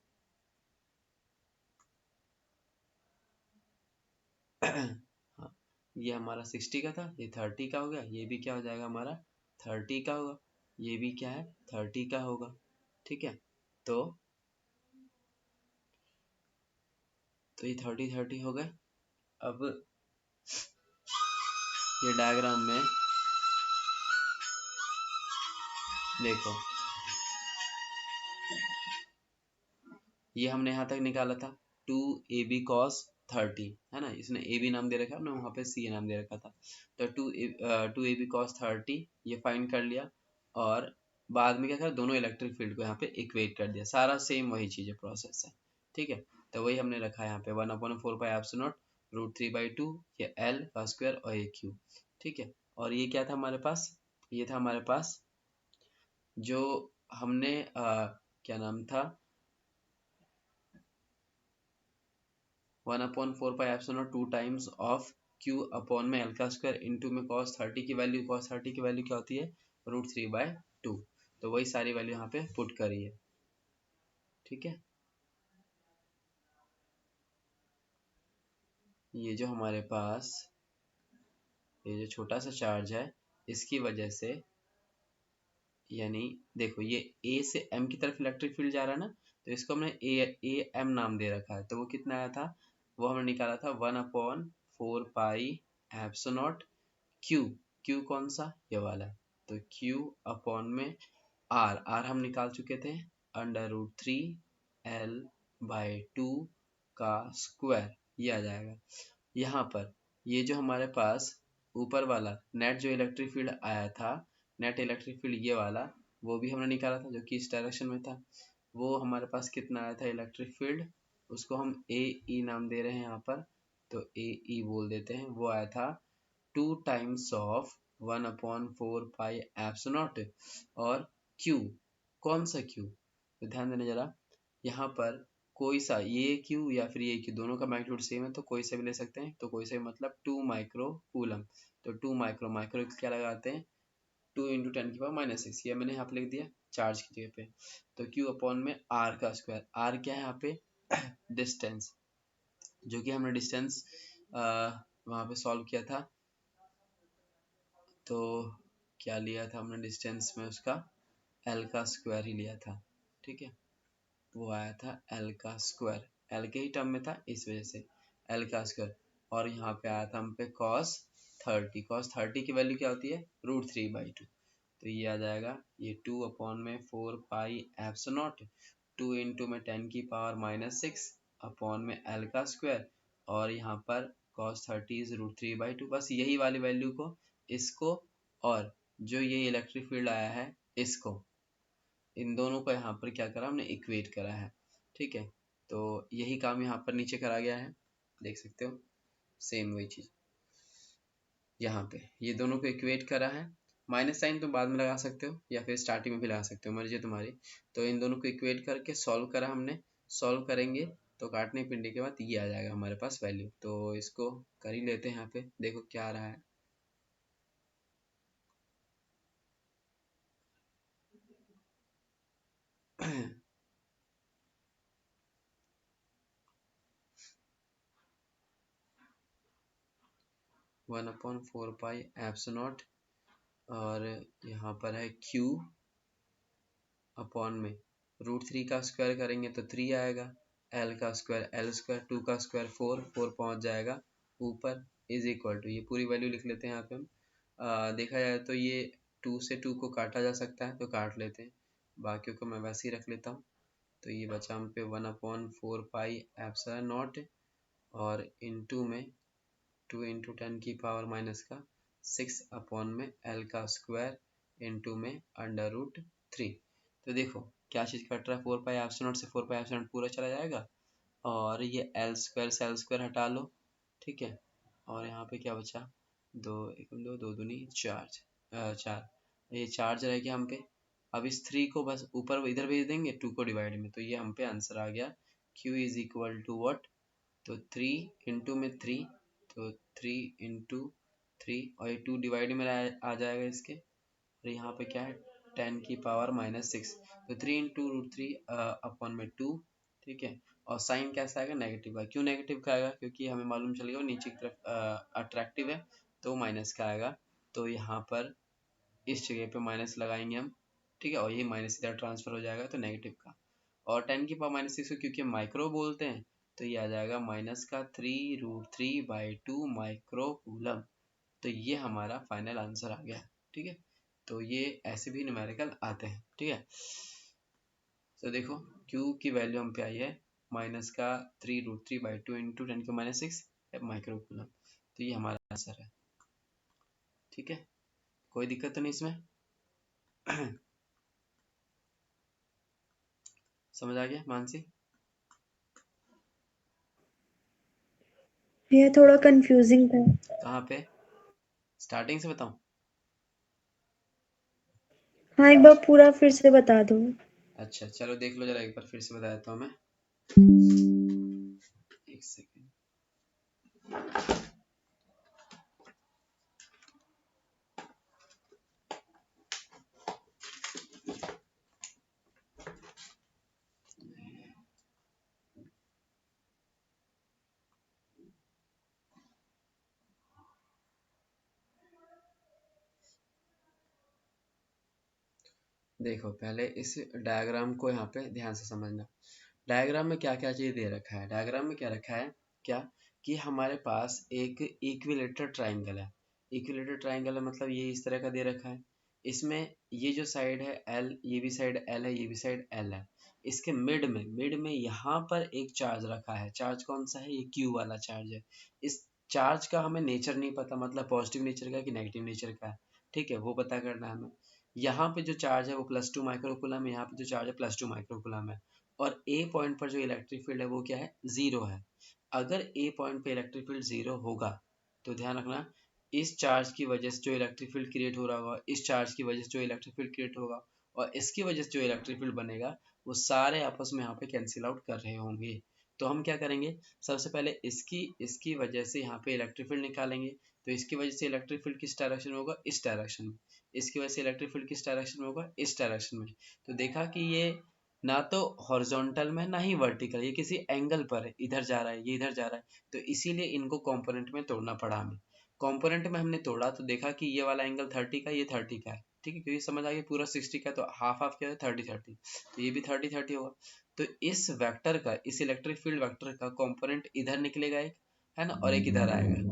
Speaker 1: हाँ, ये हमारा 60 का था, ये 30 का हो गया, ये भी क्या हो जाएगा हमारा 30 का होगा, ये भी क्या है 30 का होगा। ठीक है, तो ये 30 हो गए। अब ये डायग्राम में देखो, ये हमने यहाँ तक निकाला था 2ab cos 30, है ना, इसने ए बी नाम दे रखा है, हमने वहाँ पे सी नाम दे रखा था। तो 2ab cos 30 ये फाइंड कर लिया, और बाद में क्या करा, दोनों इलेक्ट्रिक फील्ड को यहाँ पे इक्वेट कर दिया, सारा सेम वही चीज़ है, प्रोसेस है। ठीक है, तो वही हमने रखा है यहाँ पे 1/4πε0√3/2, ये एल का स्क्वायर और ये क्यू। ठीक है, और ये क्या था हमारे पास, ये था हमारे पास जो हमने क्या नाम था 1/4πε0 2 टाइम्स ऑफ क्यू अपॉन में एल का स्क्वायर इंटू में cos 30 की वैल्यू, cos 30 की वैल्यू क्या होती है √3/2। तो वही सारी वैल्यू यहाँ पे पुट करी है। ठीक है, ये जो हमारे पास ये जो छोटा सा चार्ज है, इसकी वजह से, यानी देखो ये ए से एम की तरफ इलेक्ट्रिक फील्ड जा रहा है ना, तो इसको हमने ए एम नाम दे रखा है। तो वो कितना आया था, वो हमने निकाला था 1/4πε0 क्यू, क्यू कौन सा, ये वाला। तो क्यू अपॉन में आर हम निकाल चुके थे, √3l/2 का स्क्वायर, ये आ जाएगा। यहाँ पर ये जो हमारे पास ऊपर वाला नेट जो इलेक्ट्रिक फील्ड आया था, नेट इलेक्ट्रिक फील्ड ये वाला, वो भी हमने निकाला था, जो कि इस डायरेक्शन में था। वो हमारे पास कितना आया था इलेक्ट्रिक फील्ड, उसको हम ए ई नाम दे रहे हैं यहाँ पर, तो ए ई बोल देते हैं। वो आया था 2 टाइम्स ऑफ 1/4πε0, और क्यू कौन सा क्यू, तो ध्यान देना जरा, यहाँ पर कोई सा ये क्यू या फिर ये क्यू, दोनों का मैग्नीट्यूड सेम है, तो कोई सा भी ले सकते हैं। तो कोई सा भी मतलब 2 माइक्रो कूलम, तो 2 माइक्रो, माइक्रो क्या लगाते हैं 2 इंटू 10⁻⁻⁶, ये मैंने यहाँ पे लिख दिया चार्ज की जगह पे। तो क्यू अपॉन में आर का स्क्वायर, आर क्या है यहाँ पे डिस्टेंस, जो कि हमने डिस्टेंस वहाँ पे सॉल्व किया था, तो क्या लिया था हमने डिस्टेंस में, उसका एल का स्क्वायर ही लिया था। ठीक है, वो आया था एल का स्क्वायर, एल के ही टर्म में था, इस वजह से एल का स्क्वायर। और यहाँ पे आया था हम पे cos 30, cos 30 की वैल्यू क्या होती है √3/2, तो ये आ जाएगा, ये 2/4πε0, 2 इंटू में 10⁻⁻⁶ अपॉन में एल का स्क्वायर, और यहाँ पर cos 30 इज √3/2। बस यही वाली वैल्यू को, इसको, और जो ये इलेक्ट्रिक फील्ड आया है इसको, इन दोनों को यहाँ पर क्या करा हमने इक्वेट करा है। ठीक है, तो यही काम यहाँ पर नीचे करा गया है, देख सकते हो, सेम वही चीज यहाँ पे, ये दोनों को इक्वेट करा है। माइनस साइन तुम बाद में लगा सकते हो या फिर स्टार्टिंग में भी लगा सकते हो, मर्जी है तुम्हारी। तो इन दोनों को इक्वेट करके सॉल्व करा हमने, सॉल्व करेंगे तो काटने पिंडे के बाद ये आ जाएगा हमारे पास वैल्यू। तो इसको कर ही लेते हैं, यहाँ पे देखो क्या आ रहा है 1/4πε0, और यहाँ पर है q अपॉन में √3 का स्क्वायर करेंगे तो 3 आएगा, एल का स्क्वायर एल स्क्वायर, 2 का स्क्वायर 4, 4 पहुँच जाएगा ऊपर, इज इक्वल टू, ये पूरी वैल्यू लिख लेते हैं यहाँ पे हम। देखा जाए तो ये 2 से 2 को काटा जा सकता है, तो काट लेते हैं, बाकियों को मैं वैसे ही रख लेता हूँ। तो ये बचा हम पे 1/4πε0, और इंटू में 2 इंटू 10⁻⁻⁶ अपॉन में एल का स्क्वायर इंटू में √3। तो देखो क्या चीज़ कट रहा है, 4πε0 से 4πε0 पूरा चला जाएगा, और ये एल स्क्वायर से एल स्क्वायर हटा लो। ठीक है, और यहाँ पे क्या बचा, दो एक दो, दो दूनी चार, चार, ये चार्ज रह गया हम पे। अब इस 3 को बस ऊपर इधर भेज देंगे 2 को डिवाइड में, तो ये हम पे आंसर आ गया, q is equal to what, तो 3 इंटू में 3, तो 3 इंटू 3, और ये 2 डिवाइड में आ जाएगा इसके, और यहाँ पे क्या है 10⁻⁻⁶ तो 3 इंटू रूट थ्री अपॉन में 2, ठीक है। और साइन कैसा आएगा, नेगेटिव का। क्यों नेगेटिव का आएगा, क्योंकि हमें मालूम चल गया वो नीचे की तरफ अट्रैक्टिव है, तो माइनस का आएगा। तो यहाँ पर इस जगह पे माइनस लगाएंगे हम, ठीक है, और ये माइनस इधर ट्रांसफर हो जाएगा तो नेगेटिव का। और 10⁻⁻⁶ को क्योंकि माइक्रो बोलते हैं तो ये आ जाएगा माइनस का 3√3/2 माइक्रो कूलम। तो ये हमारा फाइनल आंसर आ गया, ठीक है। तो ये ऐसे भी न्यूमेरिकल आते हैं, ठीक है। तो देखो Q की वैल्यू हम पे आई है माइनस का 3√3/2 इंटू 10⁻⁶ माइक्रो कूलम। तो ये हमारा आंसर है, ठीक है। कोई दिक्कत तो नहीं इसमें? समझ आ गया मानसी?
Speaker 2: ये थोड़ा कंफ्यूजिंग था।
Speaker 1: कहाँ पे, स्टार्टिंग से बताऊं?
Speaker 2: हाँ, एक बार पूरा फिर से बता दो।
Speaker 1: अच्छा चलो देख लो जरा, एक बार फिर से बता देता हूँ मैं, एक सेकेंड। देखो पहले इस डायग्राम को यहाँ पे ध्यान से समझना। डायग्राम में क्या क्या चीज दे रखा है, डायग्राम में क्या रखा है, क्या कि हमारे पास एक इक्विलेटरल ट्राइंगल है। इक्विलेटरल ट्राइंगल है मतलब ये इस तरह का दे रखा है। इसमें ये जो साइड है एल, ये भी साइड एल है, ये भी साइड एल है। इसके मिड में यहाँ पर एक चार्ज रखा है। चार्ज कौन सा है, ये क्यू वाला चार्ज है। इस चार्ज का हमें नेचर नहीं पता, मतलब पॉजिटिव नेचर का कि नेगेटिव नेचर का है, ठीक है, वो पता करना है हमें। यहाँ पे जो चार्ज है वो +2 माइक्रोकूलम है, यहाँ पे जो चार्ज है +2 माइक्रोकूलम है। और ए पॉइंट पर जो इलेक्ट्रिक फील्ड है वो क्या है, जीरो है। अगर ए पॉइंट पे इलेक्ट्रिक फील्ड जीरो होगा तो ध्यान रखना, इस चार्ज की वजह से जो इलेक्ट्रिक फील्ड क्रिएट हो रहा होगा, इस चार्ज की वजह से जो इलेक्ट्रिक फील्ड क्रिएट होगा, और इसकी वजह से जो इलेक्ट्रिक फील्ड बनेगा, वो सारे आपस में यहाँ पे कैंसिल आउट कर रहे होंगे। तो हम क्या करेंगे, सबसे पहले इसकी वजह से यहाँ पे इलेक्ट्रिक फील्ड निकालेंगे। तो इसकी वजह से इलेक्ट्रिक फील्ड किस डायरेक्शन में होगा, इस डायरेक्शन में। इसकी वजह से इलेक्ट्रिक फील्ड किस डायरेक्शन में होगा, इस डायरेक्शन में। तो देखा कि ये ना तो हॉरिजॉन्टल में ना ही वर्टिकल, ये किसी एंगल पर है, इधर जा रहा है, ये इधर जा रहा है। तो इसीलिए इनको कंपोनेंट में तोड़ना पड़ा हमें। कंपोनेंट में हमने तोड़ा तो देखा कि ये वाला एंगल 30 का, ये 30 का है, ठीक है, क्योंकि समझ आ गया पूरा 60 का, तो हाफ हाफ क्या है, 30-30, तो ये भी 30-30 होगा। तो इस वेक्टर का, इस इलेक्ट्रिक फील्ड वेक्टर का कंपोनेंट इधर निकलेगा एक, है ना, और एक इधर आएगा।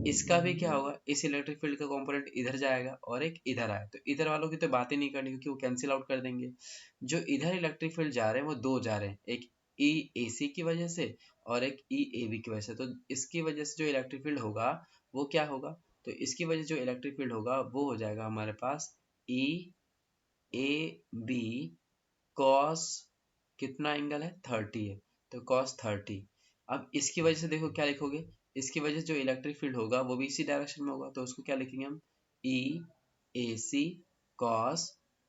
Speaker 1: इसका भी क्या होगा, इस इलेक्ट्रिक फील्ड का कंपोनेंट इधर जाएगा और एक इधर आएगा। तो इधर वालों की तो बात ही नहीं करनी, क्योंकि वो कैंसिल आउट कर देंगे। जो इधर इलेक्ट्रिक फील्ड जा रहे हैं वो दो जा रहे हैं, एक ई ए सी की वजह से और एक ई ए बी की वजह से। तो इसकी वजह से जो इलेक्ट्रिक फील्ड होगा वो क्या होगा, तो इसकी वजह से जो इलेक्ट्रिक फील्ड होगा वो हो जाएगा हमारे पास ई ए बी कॉस, कितना एंगल है, 30 है, तो कॉस 30। अब इसकी वजह से देखो क्या लिखोगे, इसकी वजह से जो इलेक्ट्रिक फील्ड होगा वो भी इसी डायरेक्शन में होगा, तो उसको क्या लिखेंगे हम, ई ए सी कॉस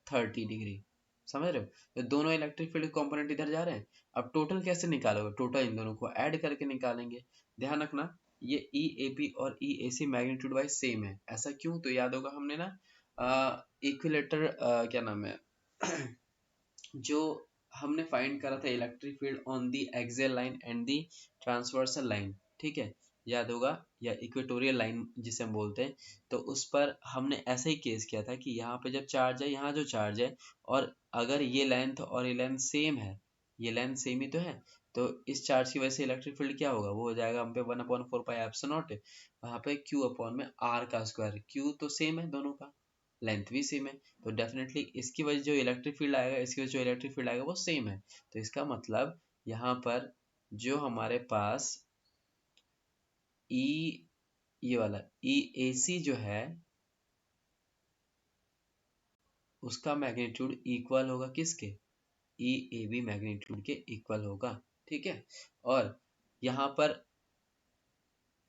Speaker 1: 30 डिग्री। समझ रहे हो, तो दोनों इलेक्ट्रिक फील्ड कंपोनेंट इधर जा रहे हैं। अब टोटल कैसे निकालोगे, टोटल इन दोनों को ऐड करके निकालेंगे। ध्यान रखना, ये ई ए पी और ई A C magnitude wise same है। ऐसा क्यों, तो याद होगा हमने ना इक्विलेटर क्या नाम है जो हमने फाइंड करा था electric field on the axial line and the transversal line, ठीक है, याद होगा, या इक्वेटोरियल लाइन जिसे हम बोलते हैं। तो उस पर हमने ऐसा ही केस किया था कि यहाँ पे जब चार्ज है, यहाँ जो चार्ज है, और अगर ये लेंथ और ये लेंथ सेम है, ये लेंथ सेम ही तो है, तो इस चार्ज की वजह से इलेक्ट्रिक फील्ड क्या होगा, वो हो जाएगा हम पे 1/4 पाई एप्सिलॉन नॉट, वहाँ पे क्यू अपॉन में आर का स्क्वायर। क्यू तो सेम है दोनों का, लेंथ भी सेम है, तो डेफिनेटली इसकी वजह जो इलेक्ट्रिक फील्ड आएगा, इसकी वजह जो इलेक्ट्रिक फील्ड आएगा वो सेम है। तो इसका मतलब यहाँ पर जो हमारे पास ई, ये वाला ई ए सी जो है उसका मैग्नीट्यूड इक्वल होगा किसके, ई ए बी मैग्नीट्यूड के इक्वल होगा, ठीक है। और यहाँ पर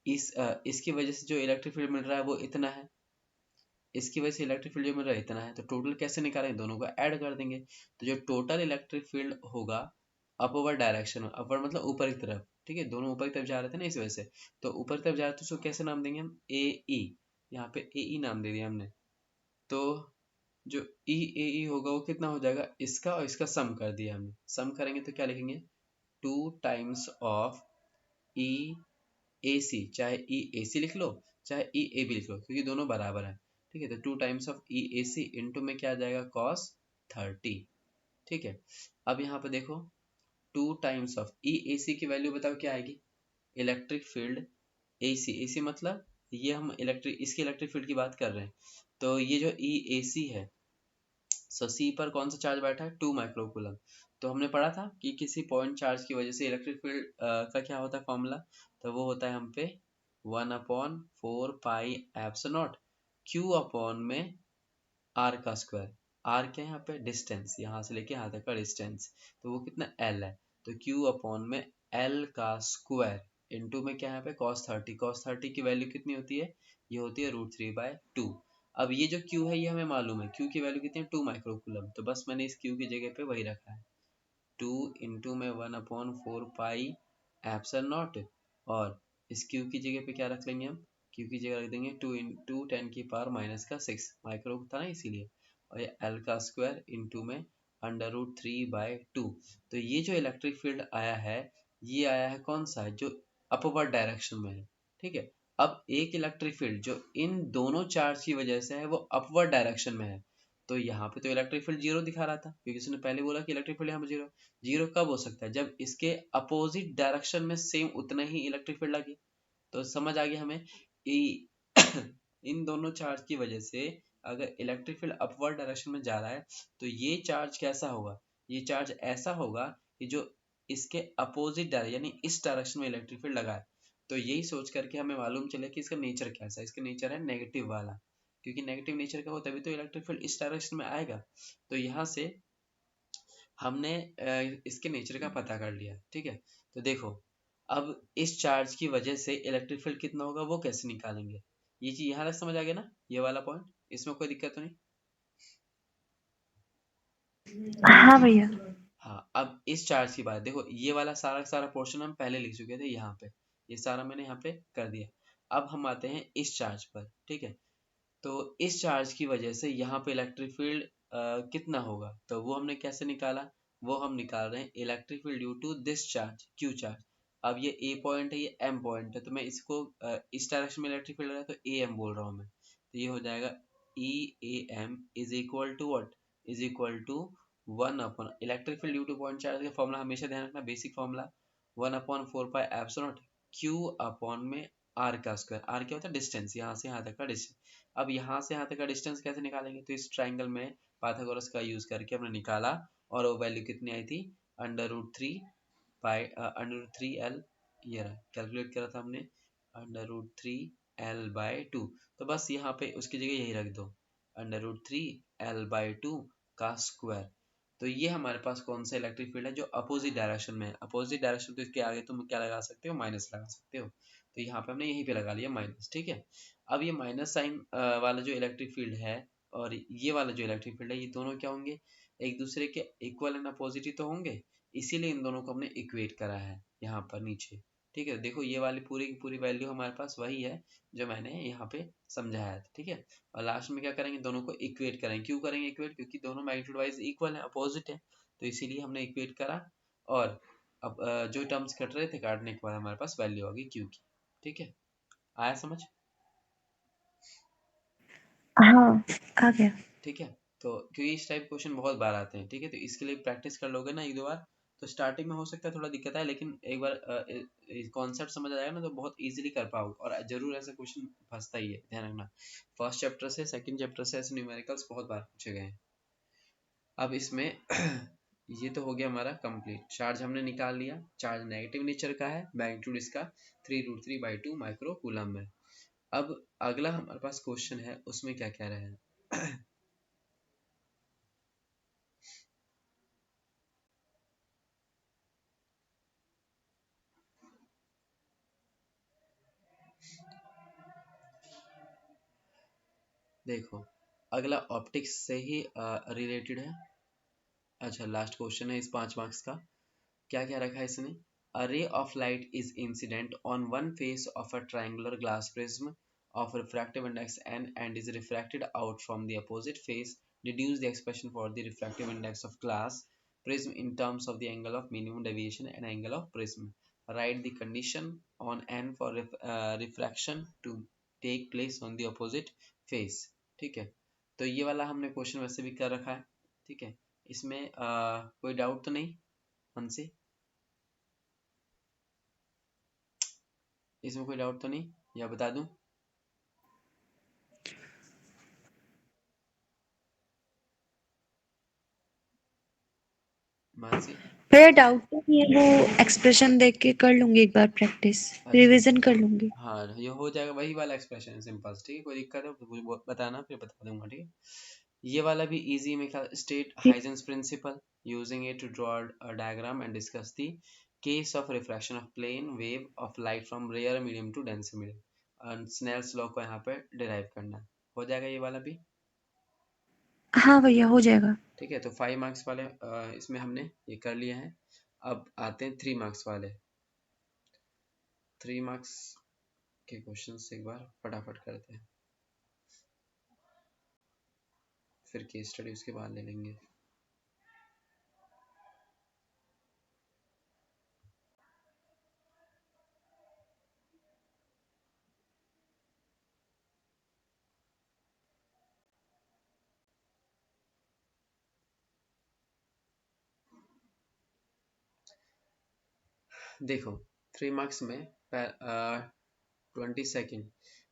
Speaker 1: इसकी वजह से जो इलेक्ट्रिक फील्ड मिल रहा है वो इतना है, इसकी वजह से इलेक्ट्रिक फील्ड जो मिल रहा है इतना है, तो टोटल कैसे निकालेंगे, दोनों को ऐड कर देंगे। तो जो टोटल इलेक्ट्रिक फील्ड होगा अपवर्ड डायरेक्शन में, अपवर्ड मतलब ऊपर की तरफ, ठीक है, दोनों ऊपर की तरफ जा रहे थे ना इस वजह से, तो ऊपर की तरफ जा रहे थे, उसको कैसे नाम देंगे हम, ए ई, यहाँ पे ए ई नाम दे दिया हमने। तो जो ई ए ई होगा वो कितना हो जाएगा, इसका और इसका सम कर दिया हमने। सम करेंगे तो क्या लिखेंगे, 2 टाइम्स ऑफ ई ए सी, चाहे ई ए सी लिख लो चाहे ई ए बी लिख लो क्योंकि दोनों बराबर है। ठीक है, तो 2 times of E A C into में क्या आ जाएगा कॉस 30। ठीक है, अब यहाँ पे देखो 2 टाइम्स ऑफ ई ए सी की वैल्यू बताओ क्या आएगी, इलेक्ट्रिक फील्ड ए सी, ए सी मतलब ये हम इलेक्ट्रिक, इसके इलेक्ट्रिक फील्ड की बात कर रहे हैं। तो ये जो ई ए सी है, सो सी पर कौन सा चार्ज बैठा है, 2 माइक्रोकूलम। तो हमने पढ़ा था कि किसी पॉइंट चार्ज की वजह से इलेक्ट्रिक फील्ड का क्या होता है फॉर्मूला, तो वो होता है हम पे 1/4 पाई क्यू अपॉन में आर का स्क्वायर। आर क्या है यहाँ पे, डिस्टेंस, यहाँ से लेके यहाँ तक का डिस्टेंस, तो वो कितना एल है, तो क्यू अपॉन में एल का स्क्वायर इनटू में क्या है यहाँ पे cos 30। cos 30 की वैल्यू कितनी होती है, ये होती है √3/2। अब ये जो Q है ये हमें मालूम है, Q की वैल्यू कितनी है 2 माइक्रोकूलम, तो बस मैंने इस Q की जगह पे वही रखा है, 2 में 1/4 पाई और इस Q की जगह पे क्या रख लेंगे हम, Q की जगह रख देंगे 2 × 10⁻⁻⁻⁻⁻, माइक्रो था ना इसीलिए, और ये L का स्क्वायर इंटू में √3/2। तो ये जो इलेक्ट्रिक फील्ड आया है ये आया है कौन सा है, जो अपवर्ड डायरेक्शन में है। ठीक है, अब एक इलेक्ट्रिक फील्ड जो इन दोनों चार्ज की वजह से है वो अपवर्ड डायरेक्शन में है, तो यहाँ पे तो इलेक्ट्रिक फील्ड जीरो दिखा रहा था क्योंकि उसने पहले बोला कि इलेक्ट्रिक फील्ड यहाँ पे जीरो। जीरो कब हो सकता है, जब इसके अपोजिट डायरेक्शन में सेम उतना ही इलेक्ट्रिक फील्ड लगे। तो समझ आ गया हमें कि इन दोनों चार्ज की वजह से अगर इलेक्ट्रिक फील्ड अपवर्ड डायरेक्शन में जा रहा है तो ये चार्ज कैसा होगा, ये चार्ज ऐसा होगा कि जो इसके अपोजिट डायरेक्शन यानी इस डायरेक्शन में इलेक्ट्रिक फील्ड लगा है। तो यही सोच करके हमें मालूम चले कि इसका नेचर कैसा है, इसका नेचर है नेगेटिव वाला, क्योंकि नेगेटिव नेचर का हो तभी तो इलेक्ट्रिक फील्ड इस डायरेक्शन में आएगा। तो यहाँ से हमने इसके नेचर का पता कर लिया। ठीक है, तो देखो अब इस चार्ज की वजह से इलेक्ट्रिक फील्ड कितना होगा वो कैसे निकालेंगे, ये चीज यहाँ तक समझ आ गया ना, ये वाला पॉइंट, इसमें कोई दिक्कत तो नहीं।
Speaker 2: हाँ भैया।
Speaker 1: हाँ, अब इस चार्ज की बात देखो, ये वाला सारा का सारा पोर्शन हम पहले लिख चुके थे यहाँ पे, ये सारा मैंने यहाँ पे कर दिया। अब हम आते हैं इस चार्ज पर। ठीक है, तो इस चार्ज की वजह से यहाँ पे इलेक्ट्रिक फील्ड कितना होगा, तो वो हमने कैसे निकाला, वो हम निकाल रहे हैं electric field due to this charge Q charge. अब ये ए पॉइंट है ये एम पॉइंट है, तो मैं इसको इस डायरेक्शन में इलेक्ट्रिक फील्ड है तो ए एम बोल रहा हूँ मैं, तो ये हो जाएगा E A M is equal to what, is equal to 1 electric field due to point charge का फॉर्मूला हमेशा ध्यान रखना, basic formula 1/4 pi Q upon में आर का स्क्वायर। आर क्या होता है, डिस्टेंस, यहाँ से यहाँ तक का डिस्टेंस। अब यहाँ से यहाँ तक का डिस्टेंस कैसे निकालेंगे, तो इस ट्राइंगल में पाइथागोरस का यूज करके हमने निकाला और वो वैल्यू कितनी आई थी, √3 ये रहा, कैलकुलेट करा था हमने √3L/2। तो बस यहाँ पे उसकी जगह यही रख दो, √3L/2 का स्क्वायर। तो ये हमारे पास कौन सा इलेक्ट्रिक फील्ड है जो अपोजिट डायरेक्शन में है, अपोजिट डायरेक्शन तो इसके आगे तुम क्या लगा सकते हो, माइनस लगा सकते हो, तो यहाँ पे हमने यहीं पे लगा लिया माइनस। ठीक है, अब ये माइनस साइन वाला जो इलेक्ट्रिक फील्ड है और ये वाला जो इलेक्ट्रिक फील्ड है ये दोनों क्या होंगे, एक दूसरे के इक्वल एंड अपोजिट ही तो होंगे, इसीलिए इन दोनों को हमने इक्वेट करा है यहाँ पर नीचे। ठीक है, देखो ये वाली पूरी की पूरी वैल्यू हमारे पास वही है जो मैंने यहाँ पे समझाया था। ठीक है, और लास्ट में क्या करेंगे, दोनों को इक्वेट करेंगे। क्यों करेंगे इक्वेट, क्योंकि दोनों मैग्नीट्यूड वाइज इक्वल है, अपोजिट है, तो इसीलिए हमने इक्वेट करा। और अब जो टर्म्स कट रहे थे काटने के बाद हमारे पास वैल्यू आ गई क्यू की। ठीक है, आया समझ।
Speaker 2: हाँ, आ गया।
Speaker 1: ठीक है, तो क्योंकि इस टाइप क्वेश्चन बहुत बार आते हैं, ठीक है, तो इसके लिए प्रैक्टिस कर लोगे ना एक दो बार, तो स्टार्टिंग में हो सकता है थोड़ा दिक्कत आए, लेकिन एक बार कॉन्सेप्ट समझ आ जाएगा ना तो बहुत इजीली कर पाओगे। और जरूर ऐसा क्वेश्चन फंसता ही है, ध्यान रखना, फर्स्ट चैप्टर से सेकंड चैप्टर से ऐसे न्यूमेरिकल्स बहुत बार पूछे गए हैं। अब इसमें ये तो हो गया हमारा कंप्लीट, चार्ज हमने निकाल लिया, चार्ज नेगेटिव नेचर का है, मैग्नीट्यूड इसका 3√3/2 माइक्रो कूलम है। अब अगला हमारे पास क्वेश्चन है, उसमें क्या कह रहे हैं देखो अगला ऑप्टिक्स से ही रिलेटेड है। अच्छा, लास्ट क्वेश्चन है इस 5 मार्क्स का। क्या क्या रखा है इसने, a ray of light is incident on one face of a triangular glass prism of refractive index n and is refracted out from the opposite face Deduce the expression for the refractive index of glass prism in terms of the angle of minimum deviation and angle of prism. Write the condition on n for refraction to take place on the opposite face. ठीक है, तो ये वाला हमने question वैसे भी कर रखा है. ठीक है, इसमें कोई डाउट तो नहीं हमसे? इसमें कोई डाउट तो नहीं, या बता दूं? मानसी,
Speaker 2: भैया डाउट तो नहीं है, वो एक्सप्रेशन देख के कर लूंगी एक बार प्रैक्टिस,
Speaker 1: अच्छा,
Speaker 2: रिवीजन कर लूंगी.
Speaker 1: हाँ ये हो जाएगा, वही वाला एक्सप्रेशन है सिंपल. ठीक है, कोई दिक्कत है तो मुझे बताना, फिर बता दूंगा. ठीक है, ये वाला भी इजी में. State Huygens principle using it to draw a diagram and discuss the case of refraction of plane wave of light from rare medium to dense medium. Snell's law को यहाँ पे डिराइव करना है. हो जाएगा ये वाला भी.
Speaker 2: हाँ भैया हो जाएगा.
Speaker 1: ठीक है, तो 5 मार्क्स वाले इसमें हमने ये कर लिए हैं. अब आते हैं 3 मार्क्स वाले. 3 मार्क्स के क्वेश्चन एक बार फटाफट करते हैं, फिर केस स्टडी उसके बाद ले लेंगे. देखो 3 मार्क्स में 22nd,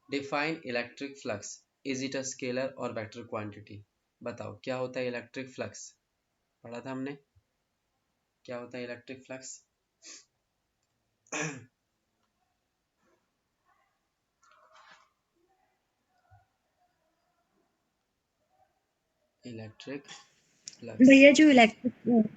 Speaker 1: define electric flux, is it a scalar और वेक्टर क्वांटिटी. बताओ क्या होता है इलेक्ट्रिक फ्लक्स. पढ़ा था हमने, क्या होता है इलेक्ट्रिक फ्लक्स. इलेक्ट्रिक फ्लक्स,
Speaker 2: भैया जो electric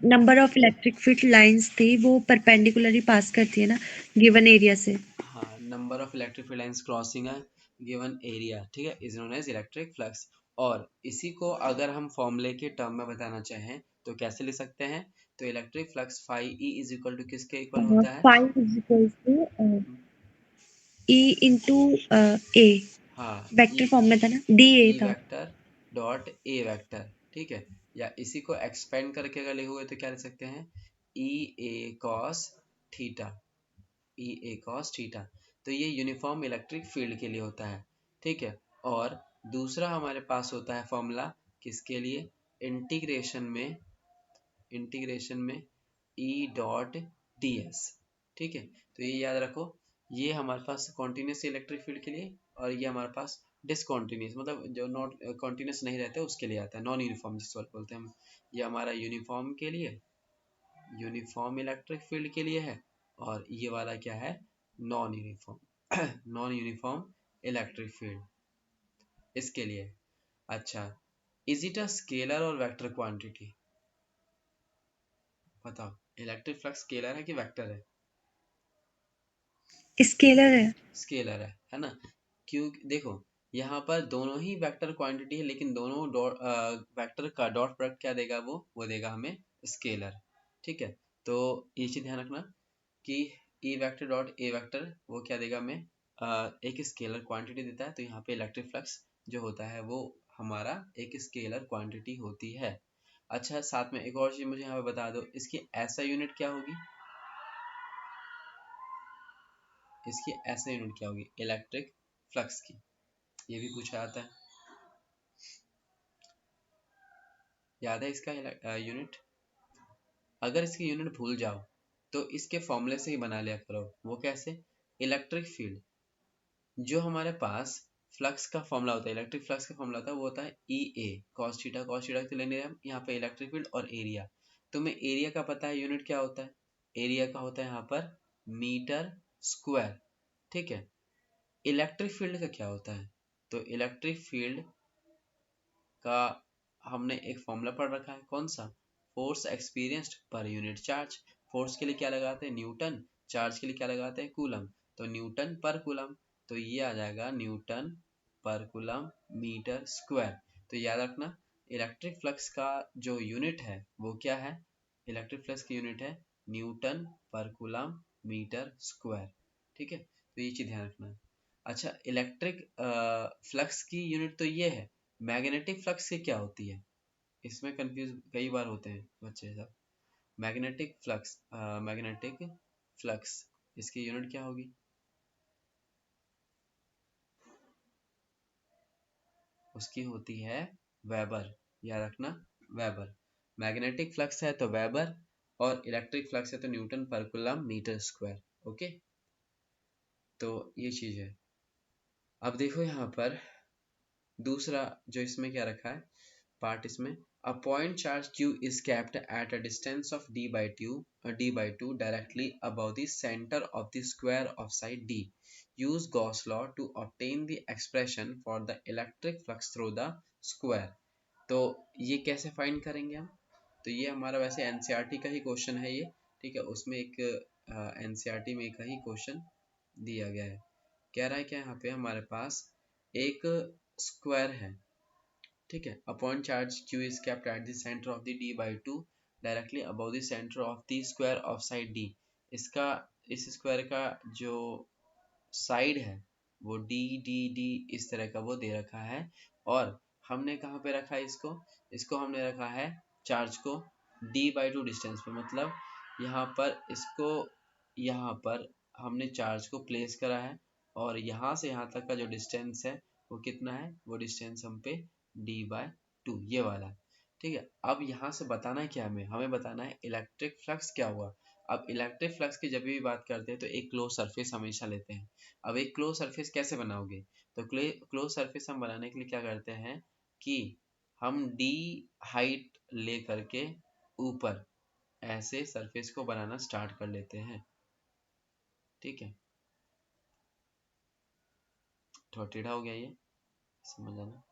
Speaker 2: number of electric field lines थी वो परपेंडिकुलरली पास करती है ना गिवन एरिया से.
Speaker 1: हाँ, number of electric field lines crossing a given area. ठीक है, is known as electric flux. और इसी को अगर हम फॉर्मूले के टर्म में बताना चाहें तो कैसे लिख सकते हैं. तो electric flux phi E is equal to किसके इक्वल होता है.
Speaker 2: Five is equal to E into A.
Speaker 1: हाँ,
Speaker 2: वेक्टर फॉर्म में था ना, डी ए
Speaker 1: ई
Speaker 2: था.
Speaker 1: Vector dot A vector. ठीक है, या इसी को एक्सपेंड करके अगर लिखे हुए तो क्या लिख सकते हैं, ई ए कॉस थीटा. ई ए कॉस थीटा. तो ये यूनिफॉर्म इलेक्ट्रिक फील्ड के लिए होता है. ठीक है, और दूसरा हमारे पास होता है फॉर्मूला किसके लिए, इंटीग्रेशन में ई डॉट डी एस. ठीक है, तो ये याद रखो, ये हमारे पास कॉन्टिन्यूस इलेक्ट्रिक फील्ड के लिए, और ये हमारे पास डिसकॉन्टिन्यूस मतलब जो नॉट कॉन्टिन्यूस नहीं रहते उसके लिए आता है, नॉन यूनिफॉर्म जिस वक्त बोलते हैं हम. ये हमारा यूनिफॉर्म के लिए, यूनिफॉर्म इलेक्ट्रिक फील्ड के लिए है. और ये वाला क्या है, non uniform non uniform electric field, इसके लिए. अच्छा, इज इट अ स्केलर और वेक्टर क्वांटिटी. बताओ इलेक्ट्रिक फ्लक्स स्केलर है कि वेक्टर है.
Speaker 2: स्केलर है.
Speaker 1: स्केलर है ना. क्यों, देखो यहाँ पर दोनों ही वेक्टर क्वांटिटी है, लेकिन दोनों डॉट वेक्टर का डॉट प्रोडक्ट क्या देगा, वो देगा हमें स्केलर. ठीक है, तो ये चीज ध्यान रखना कि E vector dot A vector वो क्या देगा हमें, एक स्केलर क्वांटिटी देता है. तो यहाँ पे इलेक्ट्रिक फ्लक्स जो होता है वो हमारा एक स्केलर क्वांटिटी होती है. अच्छा, साथ में एक और चीज मुझे यहाँ पे बता दो, इसकी ऐसा यूनिट क्या होगी, इसकी ऐसा यूनिट क्या होगी इलेक्ट्रिक फ्लक्स की, ये भी पूछा जाता है. याद है इसका यूनिट. अगर इसकी यूनिट भूल जाओ तो इसके फॉर्मूले से ही बना लिया करो. वो कैसे, इलेक्ट्रिक फील्ड जो हमारे पास फ्लक्स का फॉर्मूला होता है, इलेक्ट्रिक फ्लक्स का फॉर्मूला होता है, वो होता है ई ए कॉस थीटा. कॉस थीटा तो लेने हम यहाँ पे इलेक्ट्रिक फील्ड और एरिया. तुम्हें एरिया का पता है, यूनिट क्या होता है, एरिया का होता है यहाँ पर मीटर स्क्वायर. ठीक है, इलेक्ट्रिक फील्ड का क्या होता है, तो इलेक्ट्रिक फील्ड का हमने एक फॉर्मूला पढ़ रखा है, कौन सा, force experienced per unit charge. Force के लिए क्या लगाते हैं, न्यूटन. चार्ज के लिए क्या लगाते हैं, कूलम. तो न्यूटन पर कूलम, तो ये आ जाएगा न्यूटन पर कूलम मीटर स्क्वायर. तो याद रखना इलेक्ट्रिक फ्लक्स का जो यूनिट है वो क्या है, इलेक्ट्रिक फ्लक्स की यूनिट है न्यूटन पर कूलम मीटर स्क्वायर. ठीक है, तो ये चीज ध्यान रखना. अच्छा, इलेक्ट्रिक फ्लक्स की यूनिट तो ये है, मैग्नेटिक फ्लक्स की क्या होती है, इसमें कंफ्यूज कई बार होते हैं बच्चे सब। मैग्नेटिक फ्लक्स इसकी यूनिट क्या होगी? उसकी होती है वेबर, याद रखना, वेबर। मैग्नेटिक फ्लक्स है तो वेबर, और इलेक्ट्रिक फ्लक्स है तो न्यूटन पर कूलम मीटर स्क्वायर। ओके, तो ये चीज है। अब देखो यहाँ पर दूसरा जो इसमें क्या रखा है पार्ट, इसमें a point charge q is kept at a distance of d by 2 directly above the center of the square of side d. Use Gauss law to obtain the expression for the electric flux through the square. तो ये कैसे find करेंगे हम? तो ये हमारा वैसे NCERT का ही क्वेश्चन है ये, ठीक है। उसमें एक एनसीईआरटी में का ही क्वेश्चन दिया गया है। कह रहा है क्या यहाँ पे हमारे पास एक स्क्वायर है, ठीक है। अ point charge q is kept at the center of the d/2 directly above the center of the square of side d. इसका, इस स्क्वायर का जो साइड है वो डी डी डी इस तरह का वो दे रखा है, और हमने कहाँ पे रखा है इसको? इसको हमने रखा है चार्ज को d/2 डिस्टेंस पे, मतलब यहाँ पर इसको, यहाँ पर हमने चार्ज को प्लेस करा है, और यहाँ से यहाँ तक का जो डिस्टेंस है वो कितना है? वो डिस्टेंस हम पे d/2 ये वाला, ठीक है। अब यहाँ से बताना है क्या हमें बताना है इलेक्ट्रिक फ्लक्स क्या हुआ। अब इलेक्ट्रिक फ्लक्स की जब भी बात करते हैं तो एक क्लोज सरफेस हमेशा लेते हैं। अब एक क्लोज सरफेस कैसे बनाओगे? तो क्लोज सरफेस हम बनाने के लिए क्या करते हैं कि हम डी हाइट ले करके ऊपर ऐसे सरफेस को बनाना स्टार्ट कर लेते हैं, ठीक है। थोड़ा टेढ़ा हो गया ये, समझ आना,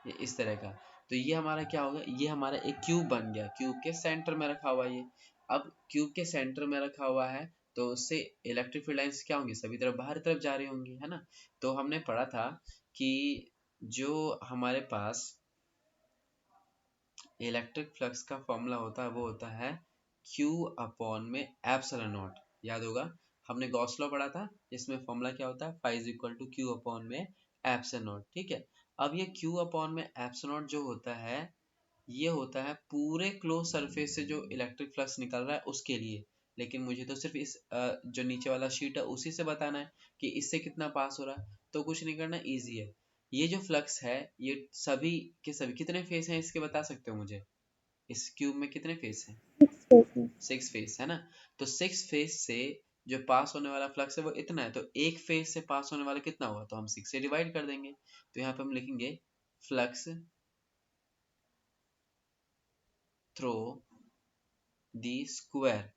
Speaker 1: ये इस तरह का। तो ये हमारा क्या होगा? ये हमारा एक क्यूब बन गया, क्यूब के सेंटर में रखा हुआ ये। अब क्यूब के सेंटर में रखा हुआ है तो उससे इलेक्ट्रिक फील्ड लाइंस क्या होंगी? सभी तरफ बाहर तरफ जा रही होंगी, है ना। तो हमने पढ़ा था कि जो हमारे पास इलेक्ट्रिक फ्लक्स का फॉर्मूला होता है वो होता है Q अपॉन में एप्सिलॉन नॉट, याद होगा हमने गॉस लॉ पढ़ा था, इसमें फॉर्मूला क्या होता है? Phi is equal to Q upon में एप्सिलॉन नॉट, ठीक है। अब ये Q अपॉन में एप्सिलॉन नॉट जो होता है ये होता है पूरे क्लोज सरफेस से जो इलेक्ट्रिक फ्लक्स निकल रहा है उसके लिए, लेकिन मुझे तो सिर्फ इस जो नीचे वाला शीट है उसी से बताना है कि इससे कितना पास हो रहा है। तो कुछ नहीं करना, इजी है। ये जो फ्लक्स है ये सभी के सभी कितने फेस हैं इसके बता सकते हो मुझे? इस क्यूब में कितने फेस हैं? 6 फेस है ना। तो 6 फेस से जो पास होने वाला फ्लक्स है वो इतना है, तो एक फेस से पास होने वाला कितना हुआ? तो हम 6 से डिवाइड कर देंगे। तो यहाँ पे हम लिखेंगे फ्लक्स थ्रो दी स्क्वायर,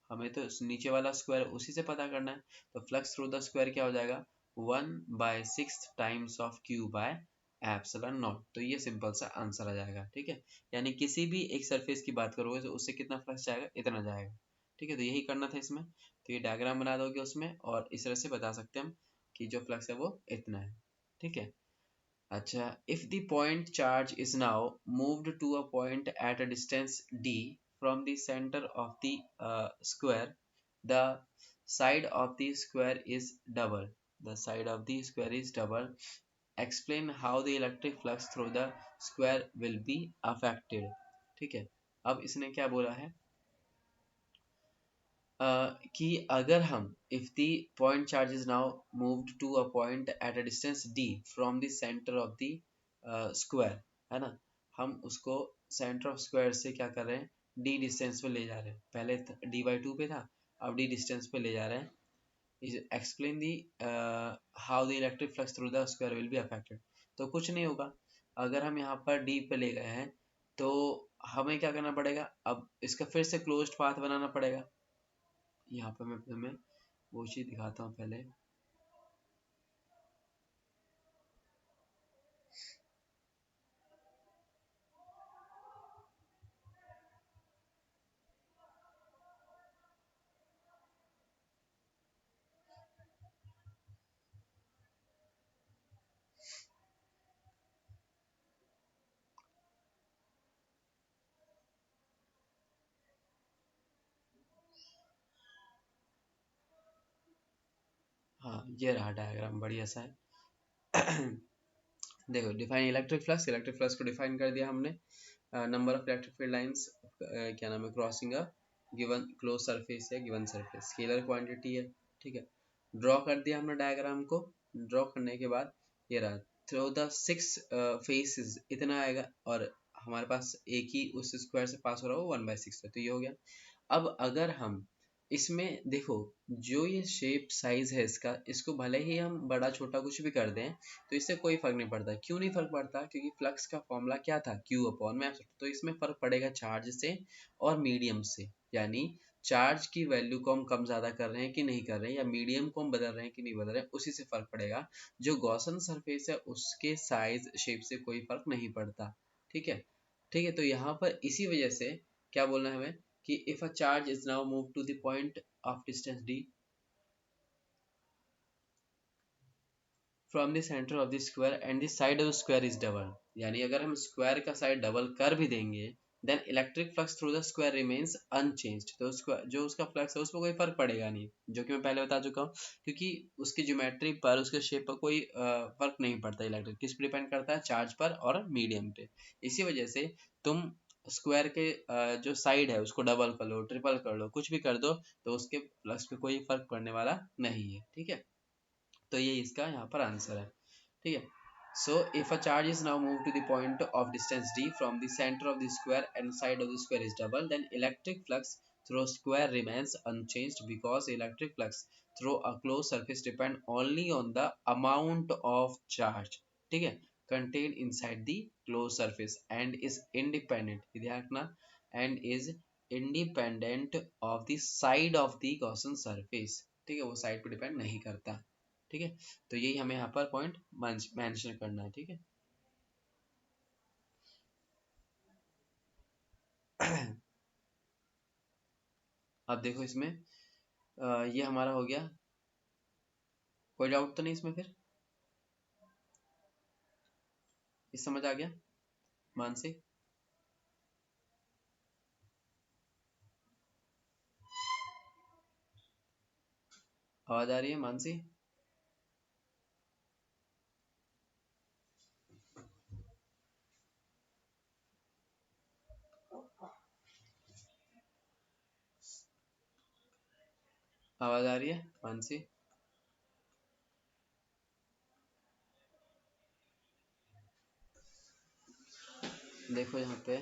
Speaker 1: हमें तो नीचे वाला स्क्वायर उसी से पता करना है। तो फ्लक्स थ्रू द स्क्वायर क्या हो जाएगा? 1/6 times of Q by epsilon not. तो ये सिंपल सा आंसर आ जाएगा, ठीक है। यानी किसी भी एक सरफेस की बात करोगे तो उससे कितना फ्लक्स जाएगा? इतना जाएगा, ठीक है। तो यही करना था इसमें। तो ये डायग्राम बना दोगे उसमें, और इस तरह से बता सकते हैं हम कि जो फ्लक्स है वो इतना है, ठीक है। अच्छा, if the point charge is now moved to a point at a distance d from the center of the square, the side of the square is double. The side of the square is double. Explain how the electric flux through the square will be affected. ठीक है। अब इसने क्या बोला है कि अगर हम if the point charge is now moved to a point at a distance d from the center of the square, है ना, हम उसको सेंटर ऑफ स्क्वायर से क्या कर रहे हैं? d डिस्टेंस पे ले जा रहे हैं। पहले d/2 पे था, अब d डिस्टेंस पे ले जा रहे हैं। Explain the how the electric flux through the square will be affected. तो कुछ नहीं होगा, अगर हम यहाँ पर d पे ले गए हैं तो हमें क्या करना पड़ेगा? अब इसका फिर से क्लोज्ड पाथ बनाना पड़ेगा। यहाँ पे मैं तुम्हें वो चीज दिखाता हूँ पहले। हाँ, ये रहा डायग्राम, बढ़िया सा है। देखो डिफाइन इलेक्ट्रिक फ्लक्स को डिफाइन कर दिया हमने। Number of electric field lines क्या नाम है, crossing a given close surface या गिवन सरफेस, स्केलर क्वांटिटी है। ठीक है, ड्रॉ कर दिया हमने डायग्राम को। ड्रॉ करने के बाद ये रहा, थ्रू द 6 फेसेस इतना आएगा, और हमारे पास एक ही उस स्क्वायर से पास हो रहा हो 1/6 है, तो ये हो गया। अब अगर हम इसमें देखो, जो ये शेप साइज है इसका, इसको भले ही हम बड़ा छोटा कुछ भी कर दें तो इससे कोई फर्क नहीं पड़ता। क्यों नहीं फर्क पड़ता? क्योंकि फ्लक्स का फॉर्मूला क्या था, क्यू अपॉन में एप्सिलॉन। तो इसमें फर्क पड़ेगा चार्ज से और मीडियम से, यानी चार्ज की वैल्यू को हम कम ज्यादा कर रहे हैं कि नहीं कर रहे हैं, या मीडियम को हम बदल रहे हैं कि नहीं बदल रहे हैं, उसी से फर्क पड़ेगा। जो गॉसन सरफेस है उसके साइज शेप से कोई फर्क नहीं पड़ता। ठीक है, ठीक है, तो यहाँ पर इसी वजह से क्या बोलना है हमें कि if a charge is now moved to the point of distance d from the center of the square and the side of the square is double, यानी अगर हम स्क्वायर का साइड डबल कर भी देंगे, then electric flux through the square remains unchanged. तो जो उसका फ्लक्स है उसमें कोई फर्क पड़ेगा नहीं, जो कि मैं पहले बता चुका हूँ, क्योंकि उसकी ज्योमेट्री पर, उसके शेप पर कोई फर्क नहीं पड़ता। इलेक्ट्रिक किस पर डिपेंड करता है? चार्ज पर और मीडियम पे। इसी वजह से तुम स्क्वायर के जो साइड है उसको डबल कर लो, ट्रिपल कर लो, कुछ भी कर दो, तो उसके फ्लक्स पे कोई फर्क पड़ने वाला नहीं है। ठीक है, तो ये इसका यहाँ पर आंसर है। ठीक है, so if a charge is now moved to the point of distance d from the center of the square and side of the square is double, then electric flux through square remains unchanged, because electric flux through a closed surface depend only on the amount of charge, ठीक है, contained inside the closed surface and is independent, ध्यान रखना, and is independent of the side of the Gaussian surface। ठीक है, वो side पे depend नहीं करता। ठीक है, तो यही हमें यहाँ पर पॉइंट मेंशन करना है। ठीक है, अब देखो इसमें ये हमारा हो गया। कोई डाउट तो नहीं इसमें? फिर इस समझ आ गया मानसी? आवाज आ रही है मानसी? आवाज आ रही है मानसी? देखो यहाँ पे